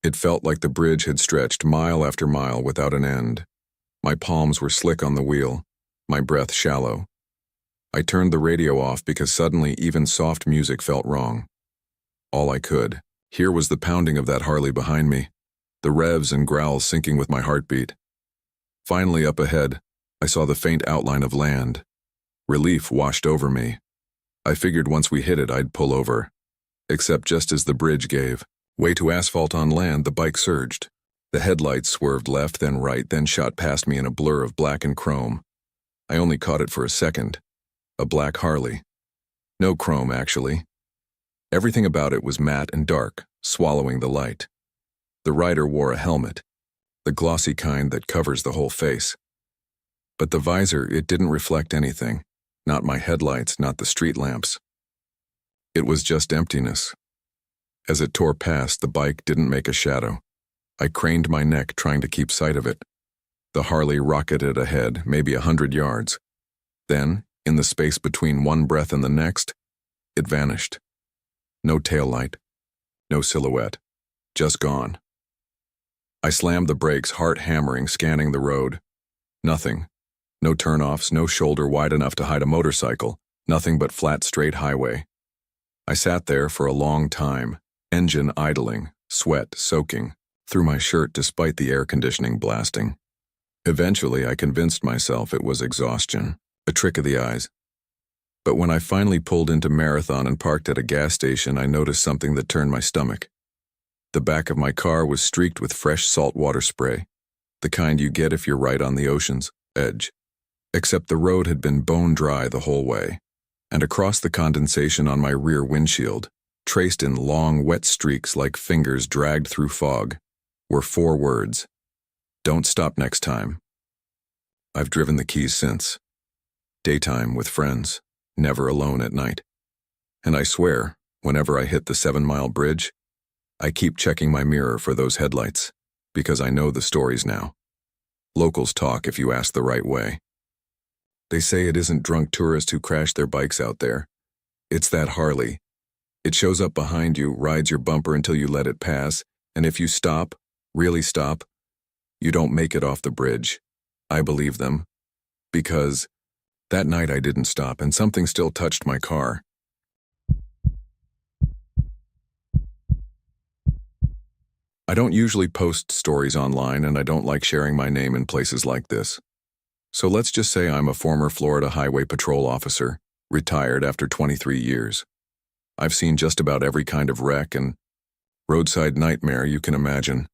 It felt like the bridge had stretched mile after mile without an end. My palms were slick on the wheel, my breath shallow. I turned the radio off because suddenly even soft music felt wrong. All I could hear was the pounding of that Harley behind me, the revs and growls syncing with my heartbeat. Finally, up ahead, I saw the faint outline of land. Relief washed over me. I figured once we hit it, I'd pull over. Except just as the bridge gave way to asphalt on land, the bike surged. The headlights swerved left, then right, then shot past me in a blur of black and chrome. I only caught it for a second. A black Harley. No chrome, actually. Everything about it was matte and dark, swallowing the light. The rider wore a helmet, the glossy kind that covers the whole face. But the visor, it didn't reflect anything. Not my headlights, not the street lamps. It was just emptiness. As it tore past, the bike didn't make a shadow. I craned my neck, trying to keep sight of it. The Harley rocketed ahead, maybe 100 yards. Then, in the space between one breath and the next, it vanished. No taillight, no silhouette, just gone. I slammed the brakes, heart hammering, scanning the road. Nothing. No turnoffs, no shoulder wide enough to hide a motorcycle, nothing but flat, straight highway. I sat there for a long time, engine idling, sweat soaking through my shirt despite the air conditioning blasting. Eventually, I convinced myself it was exhaustion, a trick of the eyes. But when I finally pulled into Marathon and parked at a gas station, I noticed something that turned my stomach. The back of my car was streaked with fresh saltwater spray, the kind you get if you're right on the ocean's edge. Except the road had been bone dry the whole way, and across the condensation on my rear windshield, traced in long, wet streaks like fingers dragged through fog, were 4 words: "Don't stop next time." I've driven the Keys since. Daytime with friends, never alone at night. And I swear, whenever I hit the 7-mile bridge, I keep checking my mirror for those headlights, because I know the stories now. Locals talk if you ask the right way. They say it isn't drunk tourists who crash their bikes out there. It's that Harley. It shows up behind you, rides your bumper until you let it pass, and if you stop, really stop, you don't make it off the bridge. I believe them. Because that night I didn't stop, and something still touched my car. I don't usually post stories online, and I don't like sharing my name in places like this. So let's just say I'm a former Florida Highway Patrol officer, retired after 23 years. I've seen just about every kind of wreck and roadside nightmare you can imagine.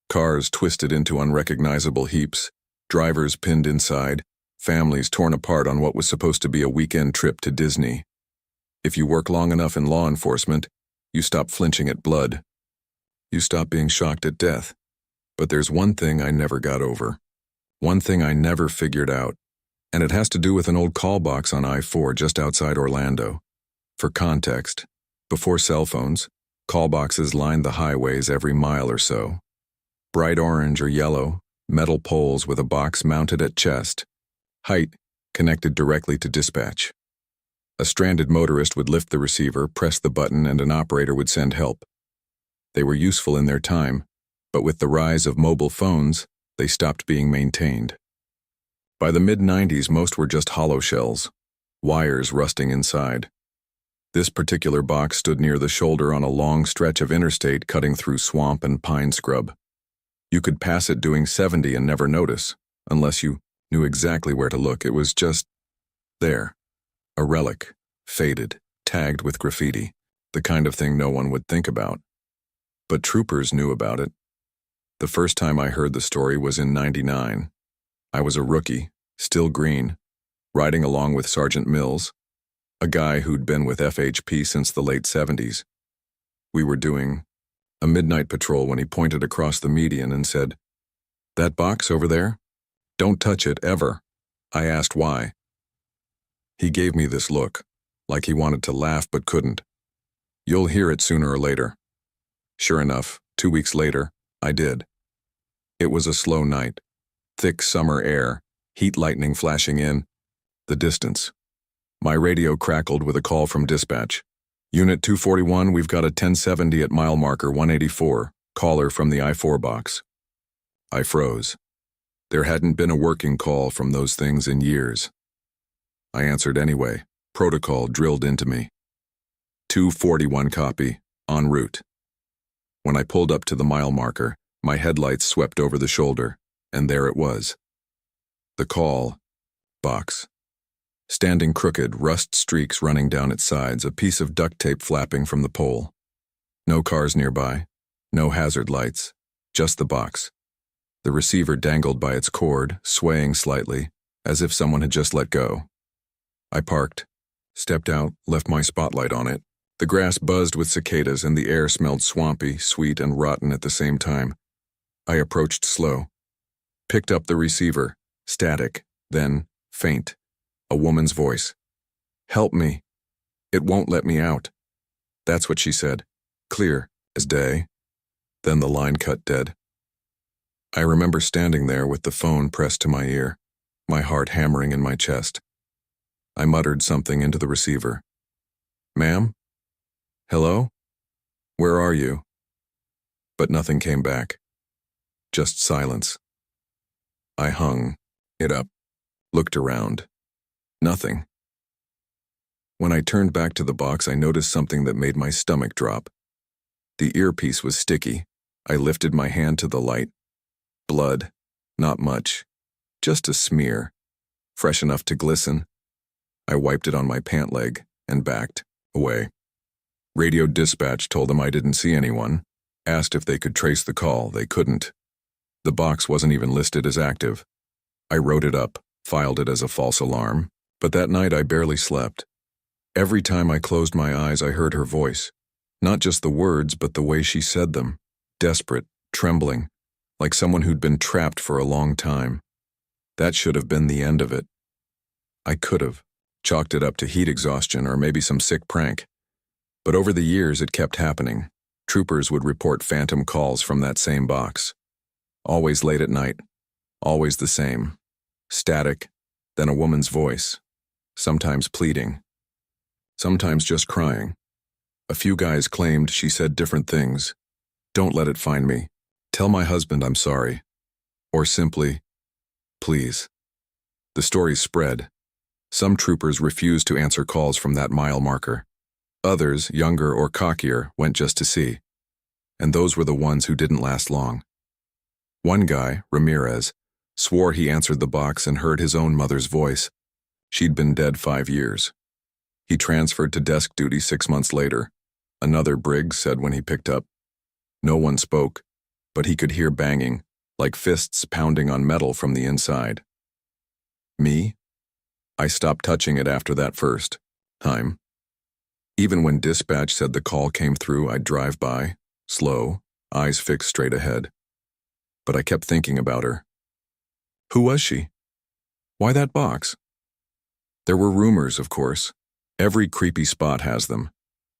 Cars twisted into unrecognizable heaps, drivers pinned inside, families torn apart on what was supposed to be a weekend trip to Disney. If you work long enough in law enforcement, you stop flinching at blood. You stop being shocked at death. But there's one thing I never got over. One thing I never figured out. And it has to do with an old call box on I-4 just outside Orlando. For context, before cell phones, call boxes lined the highways every mile or so. Bright orange or yellow, metal poles with a box mounted at chest. Height, connected directly to dispatch. A stranded motorist would lift the receiver, press the button, and an operator would send help. They were useful in their time, but with the rise of mobile phones, they stopped being maintained. By the mid-90s, most were just hollow shells, wires rusting inside. This particular box stood near the shoulder on a long stretch of interstate cutting through swamp and pine scrub. You could pass it doing 70 and never notice, unless you knew exactly where to look. It was just there. A relic, faded, tagged with graffiti, the kind of thing no one would think about. But troopers knew about it. The first time I heard the story was in '99. I was a rookie, still green, riding along with Sergeant Mills, a guy who'd been with FHP since the late '70s. We were doing a midnight patrol when he pointed across the median and said, "That box over there? Don't touch it, ever." I asked why. He gave me this look, like he wanted to laugh but couldn't. "You'll hear it sooner or later." Sure enough, 2 weeks later, I did. It was a slow night. Thick summer air, heat lightning flashing in. The distance. My radio crackled with a call from dispatch. "Unit 241, we've got a 1070 at mile marker 184, caller from the I-4 box." I froze. There hadn't been a working call from those things in years. I answered anyway, protocol drilled into me. 241 copy, en route. When I pulled up to the mile marker, my headlights swept over the shoulder, and there it was. The call box. Standing crooked, rust streaks running down its sides, a piece of duct tape flapping from the pole. No cars nearby, no hazard lights, just the box. The receiver dangled by its cord, swaying slightly, as if someone had just let go. I parked, stepped out, left my spotlight on it. The grass buzzed with cicadas and the air smelled swampy, sweet, and rotten at the same time. I approached slow. Picked up the receiver, static, then faint. A woman's voice. "Help me. It won't let me out." That's what she said, clear as day. Then the line cut dead. I remember standing there with the phone pressed to my ear, my heart hammering in my chest. I muttered something into the receiver. "Ma'am? Hello? Where are you?" But nothing came back. Just silence. I hung it up, looked around. Nothing. When I turned back to the box, I noticed something that made my stomach drop. The earpiece was sticky. I lifted my hand to the light. Blood. Not much. Just a smear. Fresh enough to glisten. I wiped it on my pant leg and backed away. Radio dispatch told them I didn't see anyone. Asked if they could trace the call. They couldn't. The box wasn't even listed as active. I wrote it up, filed it as a false alarm. But that night I barely slept. Every time I closed my eyes, I heard her voice. Not just the words, but the way she said them. Desperate, trembling, like someone who'd been trapped for a long time. That should have been the end of it. I could have chalked it up to heat exhaustion or maybe some sick prank. But over the years, it kept happening. Troopers would report phantom calls from that same box. Always late at night. Always the same. Static, then a woman's voice. Sometimes pleading. Sometimes just crying. A few guys claimed she said different things. "Don't let it find me. Tell my husband I'm sorry." Or simply, "Please." The stories spread. Some troopers refused to answer calls from that mile marker. Others, younger or cockier, went just to see. And those were the ones who didn't last long. One guy, Ramirez, swore he answered the box and heard his own mother's voice. She'd been dead 5 years. He transferred to desk duty 6 months later. Another brig said when he picked up. No one spoke, but he could hear banging, like fists pounding on metal from the inside. Me? I stopped touching it after that first time. Even when dispatch said the call came through, I'd drive by, slow, eyes fixed straight ahead. But I kept thinking about her. Who was she? Why that box? There were rumors, of course. Every creepy spot has them.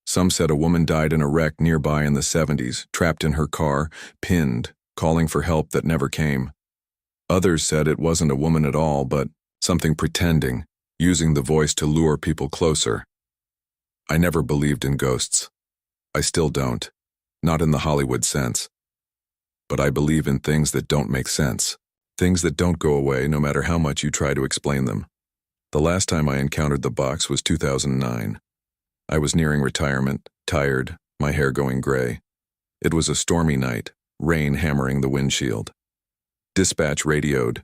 Some said a woman died in a wreck nearby in the 70s, trapped in her car, pinned, calling for help that never came. Others said it wasn't a woman at all, but something pretending, using the voice to lure people closer. I never believed in ghosts. I still don't. Not in the Hollywood sense. But I believe in things that don't make sense. Things that don't go away no matter how much you try to explain them. The last time I encountered the box was 2009. I was nearing retirement, tired, my hair going gray. It was a stormy night, rain hammering the windshield. Dispatch radioed.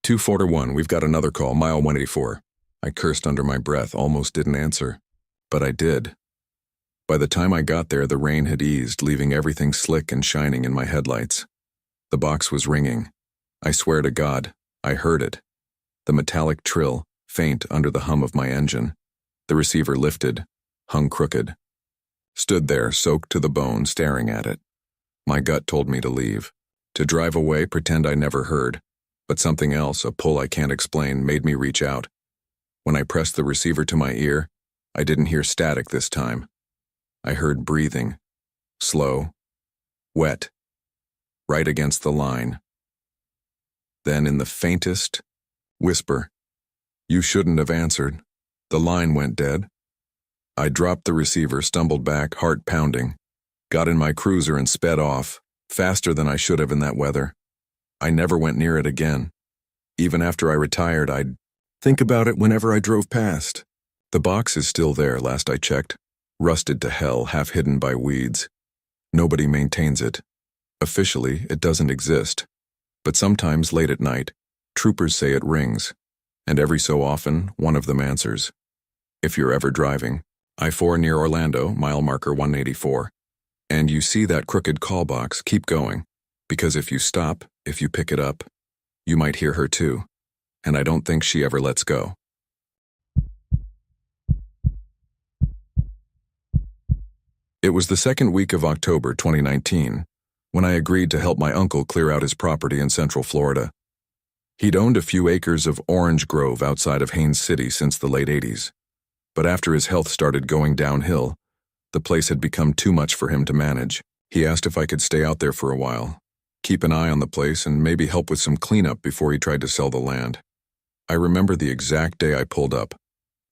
241, we've got another call, mile 184. I cursed under my breath, almost didn't answer. But I did. By the time I got there, the rain had eased, leaving everything slick and shining in my headlights. The box was ringing. I swear to God, I heard it. The metallic trill, faint under the hum of my engine. The receiver lifted, hung crooked. Stood there, soaked to the bone, staring at it. My gut told me to leave. To drive away, pretend I never heard. But something else, a pull I can't explain, made me reach out. When I pressed the receiver to my ear, I didn't hear static this time. I heard breathing. Slow. Wet. Right against the line. Then in the faintest whisper, "You shouldn't have answered. The line went dead." I dropped the receiver, stumbled back, heart pounding. Got in my cruiser and sped off, faster than I should have in that weather. I never went near it again. Even after I retired, I'd think about it whenever I drove past. The box is still there, last I checked. Rusted to hell, half hidden by weeds. Nobody maintains it. Officially, it doesn't exist. But sometimes late at night, troopers say it rings. And every so often, one of them answers. If you're ever driving, I-4 near Orlando, mile marker 184, and you see that crooked call box, keep going. Because if you stop, if you pick it up, you might hear her too. And I don't think she ever lets go. It was the second week of October 2019, when I agreed to help my uncle clear out his property in Central Florida. He'd owned a few acres of orange grove outside of Haines City since the late 80s. But after his health started going downhill, the place had become too much for him to manage. He asked if I could stay out there for a while, keep an eye on the place, and maybe help with some cleanup before he tried to sell the land. I remember the exact day I pulled up,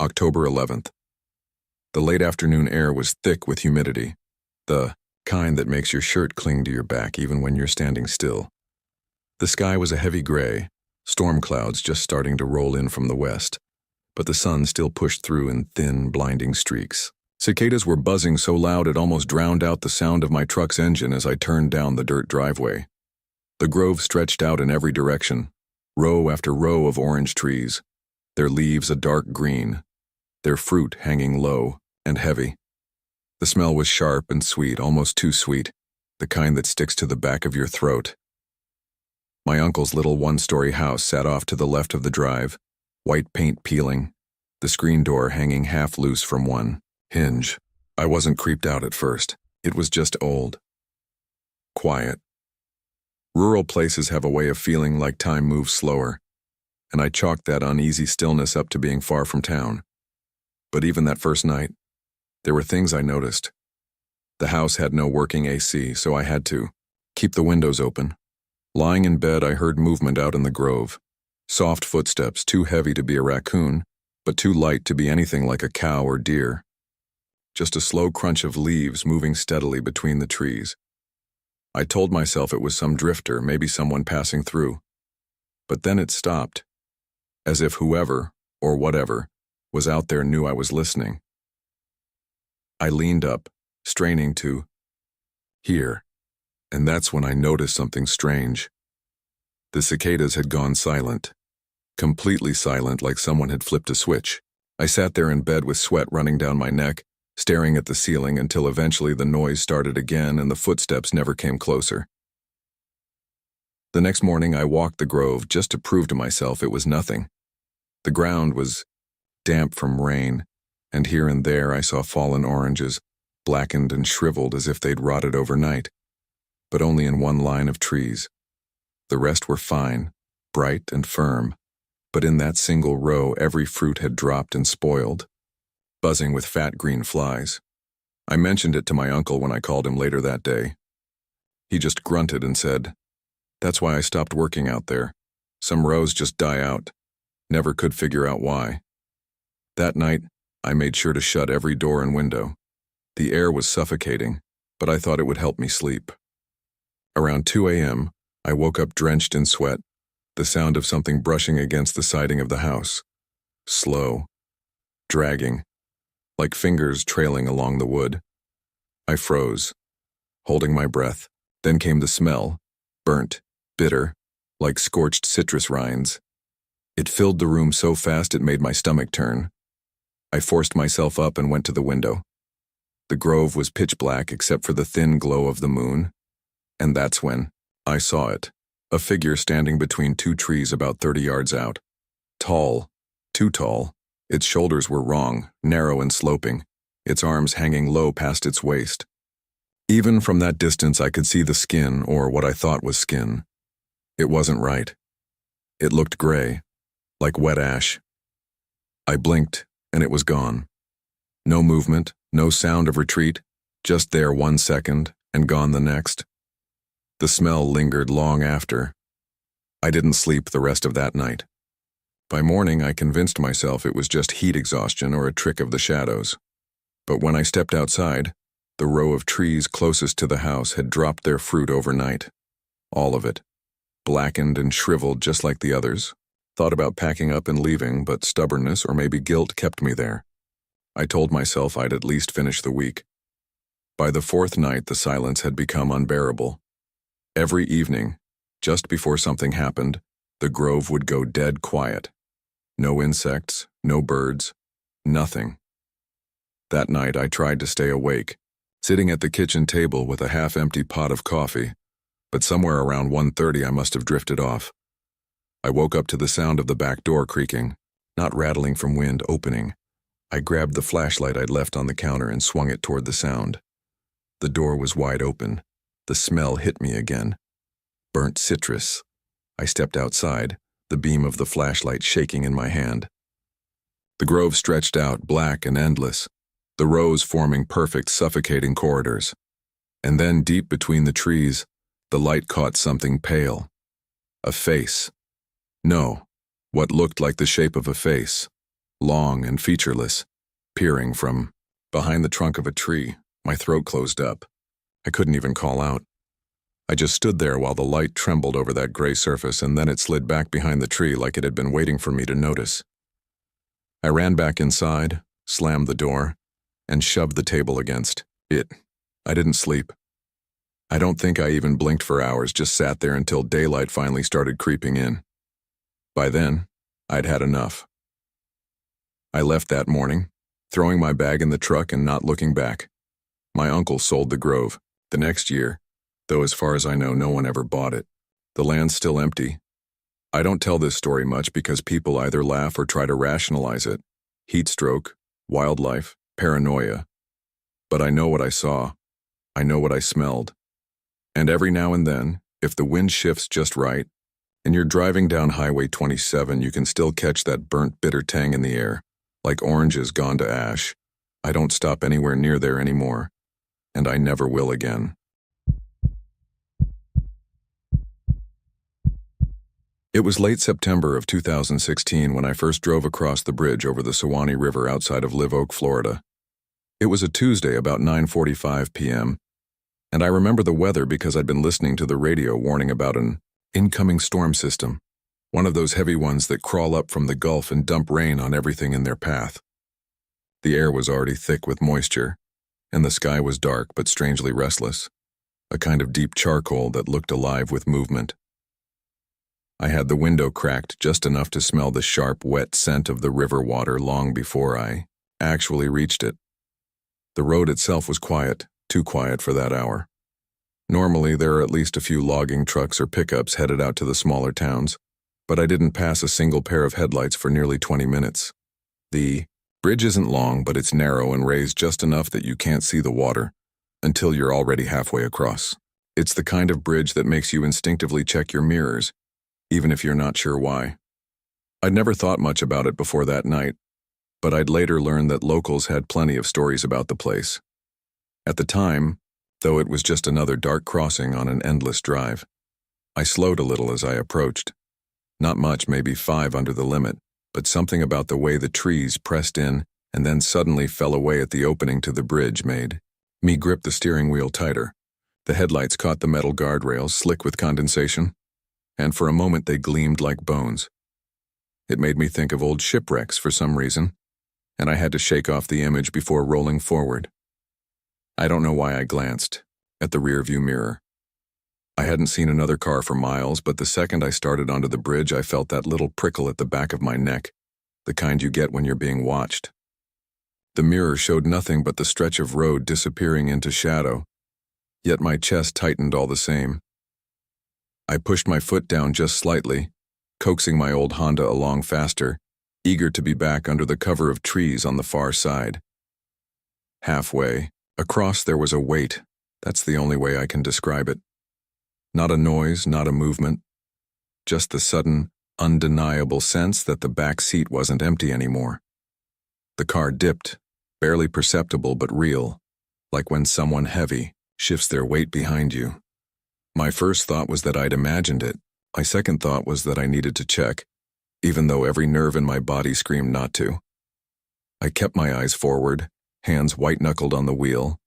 October 11th. The late afternoon air was thick with humidity, the kind that makes your shirt cling to your back even when you're standing still. The sky was a heavy gray, storm clouds just starting to roll in from the west, but the sun still pushed through in thin, blinding streaks. Cicadas were buzzing so loud it almost drowned out the sound of my truck's engine as I turned down the dirt driveway. The grove stretched out in every direction, row after row of orange trees, their leaves a dark green, their fruit hanging low and heavy. The smell was sharp and sweet, almost too sweet, the kind that sticks to the back of your throat. My uncle's little one-story house sat off to the left of the drive, white paint peeling, the screen door hanging half loose from one hinge. I wasn't creeped out at first. It was just old. Quiet. Rural places have a way of feeling like time moves slower, and I chalked that uneasy stillness up to being far from town. But even that first night, there were things I noticed. The house had no working AC, so I had to keep the windows open. Lying in bed, I heard movement out in the grove. Soft footsteps, too heavy to be a raccoon, but too light to be anything like a cow or deer. Just a slow crunch of leaves moving steadily between the trees. I told myself it was some drifter, maybe someone passing through. But then it stopped, as if whoever, or whatever, was out there knew I was listening. I leaned up, straining to hear, and that's when I noticed something strange. The cicadas had gone silent, completely silent, like someone had flipped a switch. I sat there in bed with sweat running down my neck, staring at the ceiling until eventually the noise started again and the footsteps never came closer. The next morning I walked the grove just to prove to myself it was nothing. The ground was damp from rain, and here and there I saw fallen oranges, blackened and shriveled as if they'd rotted overnight, but only in one line of trees. The rest were fine, bright and firm, but in that single row every fruit had dropped and spoiled, buzzing with fat green flies. I mentioned it to my uncle when I called him later that day. He just grunted and said, "That's why I stopped working out there. Some rows just die out. Never could figure out why." That night, I made sure to shut every door and window. The air was suffocating, but I thought it would help me sleep. Around 2 a.m., I woke up drenched in sweat, the sound of something brushing against the siding of the house. Slow, dragging, like fingers trailing along the wood. I froze, holding my breath. Then came the smell, burnt, bitter, like scorched citrus rinds. It filled the room so fast it made my stomach turn. I forced myself up and went to the window. The grove was pitch black except for the thin glow of the moon, and that's when I saw it, a figure standing between two trees about 30 yards out. Tall, too tall. Its shoulders were wrong, narrow and sloping, its arms hanging low past its waist. Even from that distance I could see the skin, or what I thought was skin. It wasn't right. It looked gray, like wet ash. I blinked, and it was gone. No movement, no sound of retreat, just there 1 second, and gone the next. The smell lingered long after. I didn't sleep the rest of that night. By morning, I convinced myself it was just heat exhaustion or a trick of the shadows. But when I stepped outside, the row of trees closest to the house had dropped their fruit overnight. All of it. Blackened and shriveled just like the others. Thought about packing up and leaving, but stubbornness or maybe guilt kept me there. I told myself I'd at least finish the week. By the fourth night, the silence had become unbearable. Every evening, just before something happened, the grove would go dead quiet. No insects, no birds, nothing. That night I tried to stay awake, sitting at the kitchen table with a half-empty pot of coffee, but somewhere around 1:30 I must have drifted off. I woke up to the sound of the back door creaking, not rattling from wind, opening. I grabbed the flashlight I'd left on the counter and swung it toward the sound. The door was wide open. The smell hit me again. Burnt citrus. I stepped outside, the beam of the flashlight shaking in my hand. The grove stretched out, black and endless, the rows forming perfect, suffocating corridors. And then, deep between the trees, the light caught something pale. A face. No, what looked like the shape of a face, long and featureless, peering from behind the trunk of a tree. My throat closed up. I couldn't even call out. I just stood there while the light trembled over that gray surface, and then it slid back behind the tree like it had been waiting for me to notice. I ran back inside, slammed the door, and shoved the table against it. I didn't sleep. I don't think I even blinked for hours, just sat there until daylight finally started creeping in. By then, I'd had enough. I left that morning, throwing my bag in the truck and not looking back. My uncle sold the grove the next year, though as far as I know, no one ever bought it. The land's still empty. I don't tell this story much because people either laugh or try to rationalize it. Heat stroke, wildlife, paranoia. But I know what I saw. I know what I smelled. And every now and then, if the wind shifts just right, and you're driving down Highway 27, you can still catch that burnt, bitter tang in the air, like oranges gone to ash. I don't stop anywhere near there anymore, and I never will again. It was late September of 2016 when I first drove across the bridge over the Suwannee River outside of Live Oak, Florida. It was a Tuesday about 9:45 p.m., and I remember the weather because I'd been listening to the radio warning about an incoming storm system, one of those heavy ones that crawl up from the Gulf and dump rain on everything in their path. The air was already thick with moisture, and the sky was dark but strangely restless, a kind of deep charcoal that looked alive with movement. I had the window cracked just enough to smell the sharp, wet scent of the river water long before I actually reached it. The road itself was quiet, too quiet for that hour. Normally, there are at least a few logging trucks or pickups headed out to the smaller towns, but I didn't pass a single pair of headlights for nearly 20 minutes. The Bridge isn't long, but it's narrow and raised just enough that you can't see the water until you're already halfway across. It's the kind of bridge that makes you instinctively check your mirrors, even if you're not sure why. I'd never thought much about it before that night, but I'd later learned that locals had plenty of stories about the place. At the time, though it was just another dark crossing on an endless drive, I slowed a little as I approached. Not much, maybe 5 under the limit, but something about the way the trees pressed in and then suddenly fell away at the opening to the bridge made me grip the steering wheel tighter. The headlights caught the metal guardrails, slick with condensation, and for a moment they gleamed like bones. It made me think of old shipwrecks for some reason, and I had to shake off the image before rolling forward. I don't know why I glanced at the rearview mirror. I hadn't seen another car for miles, but the second I started onto the bridge, I felt that little prickle at the back of my neck, the kind you get when you're being watched. The mirror showed nothing but the stretch of road disappearing into shadow, yet my chest tightened all the same. I pushed my foot down just slightly, coaxing my old Honda along faster, eager to be back under the cover of trees on the far side. Halfway across, there was a weight. That's the only way I can describe it. Not a noise, not a movement, just the sudden, undeniable sense that the back seat wasn't empty anymore. The car dipped, barely perceptible but real, like when someone heavy shifts their weight behind you. My first thought was that I'd imagined it. My second thought was that I needed to check, even though every nerve in my body screamed not to. I kept my eyes forward, hands white-knuckled on the wheel.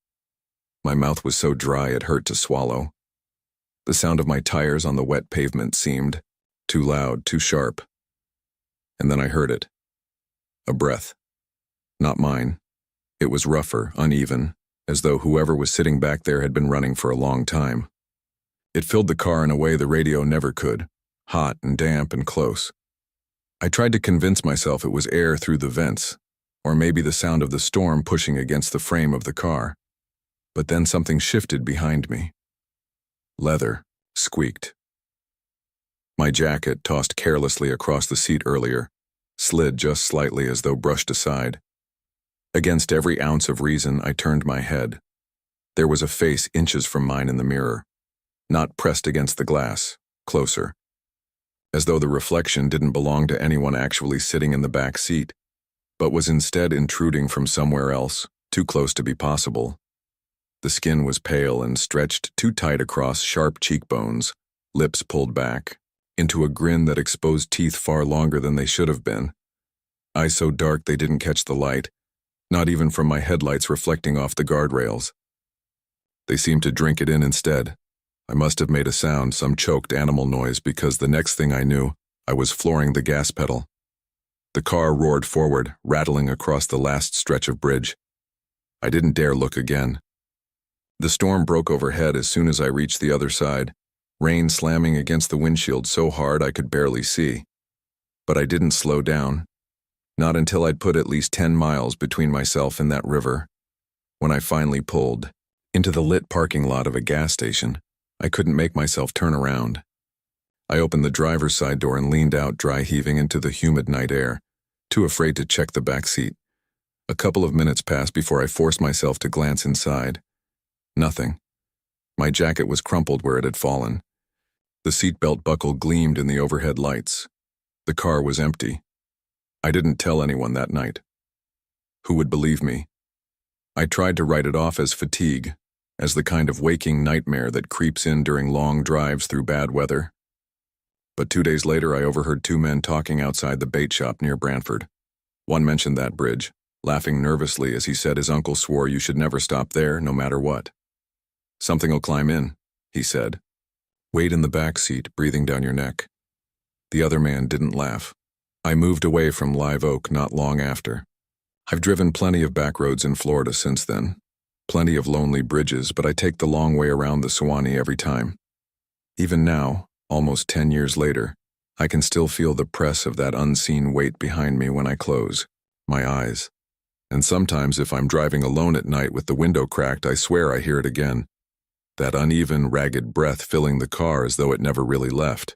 My mouth was so dry it hurt to swallow. The sound of my tires on the wet pavement seemed too loud, too sharp. And then I heard it. A breath. Not mine. It was rougher, uneven, as though whoever was sitting back there had been running for a long time. It filled the car in a way the radio never could, hot and damp and close. I tried to convince myself it was air through the vents, or maybe the sound of the storm pushing against the frame of the car. But then something shifted behind me. Leather squeaked. My jacket, tossed carelessly across the seat earlier, slid just slightly as though brushed aside. Against every ounce of reason, I turned my head. There was a face inches from mine in the mirror, not pressed against the glass, closer, as though the reflection didn't belong to anyone actually sitting in the back seat, but was instead intruding from somewhere else, too close to be possible. The skin was pale and stretched too tight across sharp cheekbones, lips pulled back, into a grin that exposed teeth far longer than they should have been. Eyes so dark they didn't catch the light, not even from my headlights reflecting off the guardrails. They seemed to drink it in instead. I must have made a sound, some choked animal noise, because the next thing I knew, I was flooring the gas pedal. The car roared forward, rattling across the last stretch of bridge. I didn't dare look again. The storm broke overhead as soon as I reached the other side, rain slamming against the windshield so hard I could barely see. But I didn't slow down. Not until I'd put at least 10 miles between myself and that river. When I finally pulled into the lit parking lot of a gas station, I couldn't make myself turn around. I opened the driver's side door and leaned out, dry heaving into the humid night air, too afraid to check the back seat. A couple of minutes passed before I forced myself to glance inside. Nothing. My jacket was crumpled where it had fallen. The seatbelt buckle gleamed in the overhead lights. The car was empty. I didn't tell anyone that night. Who would believe me? I tried to write it off as fatigue, as the kind of waking nightmare that creeps in during long drives through bad weather. But 2 days later, I overheard 2 men talking outside the bait shop near Brantford. One mentioned that bridge, laughing nervously as he said his uncle swore you should never stop there, no matter what. "Something'll climb in," he said. "Wait in the back seat, breathing down your neck." The other man didn't laugh. I moved away from Live Oak not long after. I've driven plenty of backroads in Florida since then. Plenty of lonely bridges, but I take the long way around the Suwannee every time. Even now, almost 10 years later, I can still feel the press of that unseen weight behind me when I close my eyes. And sometimes if I'm driving alone at night with the window cracked, I swear I hear it again. That uneven, ragged breath filling the car as though it never really left.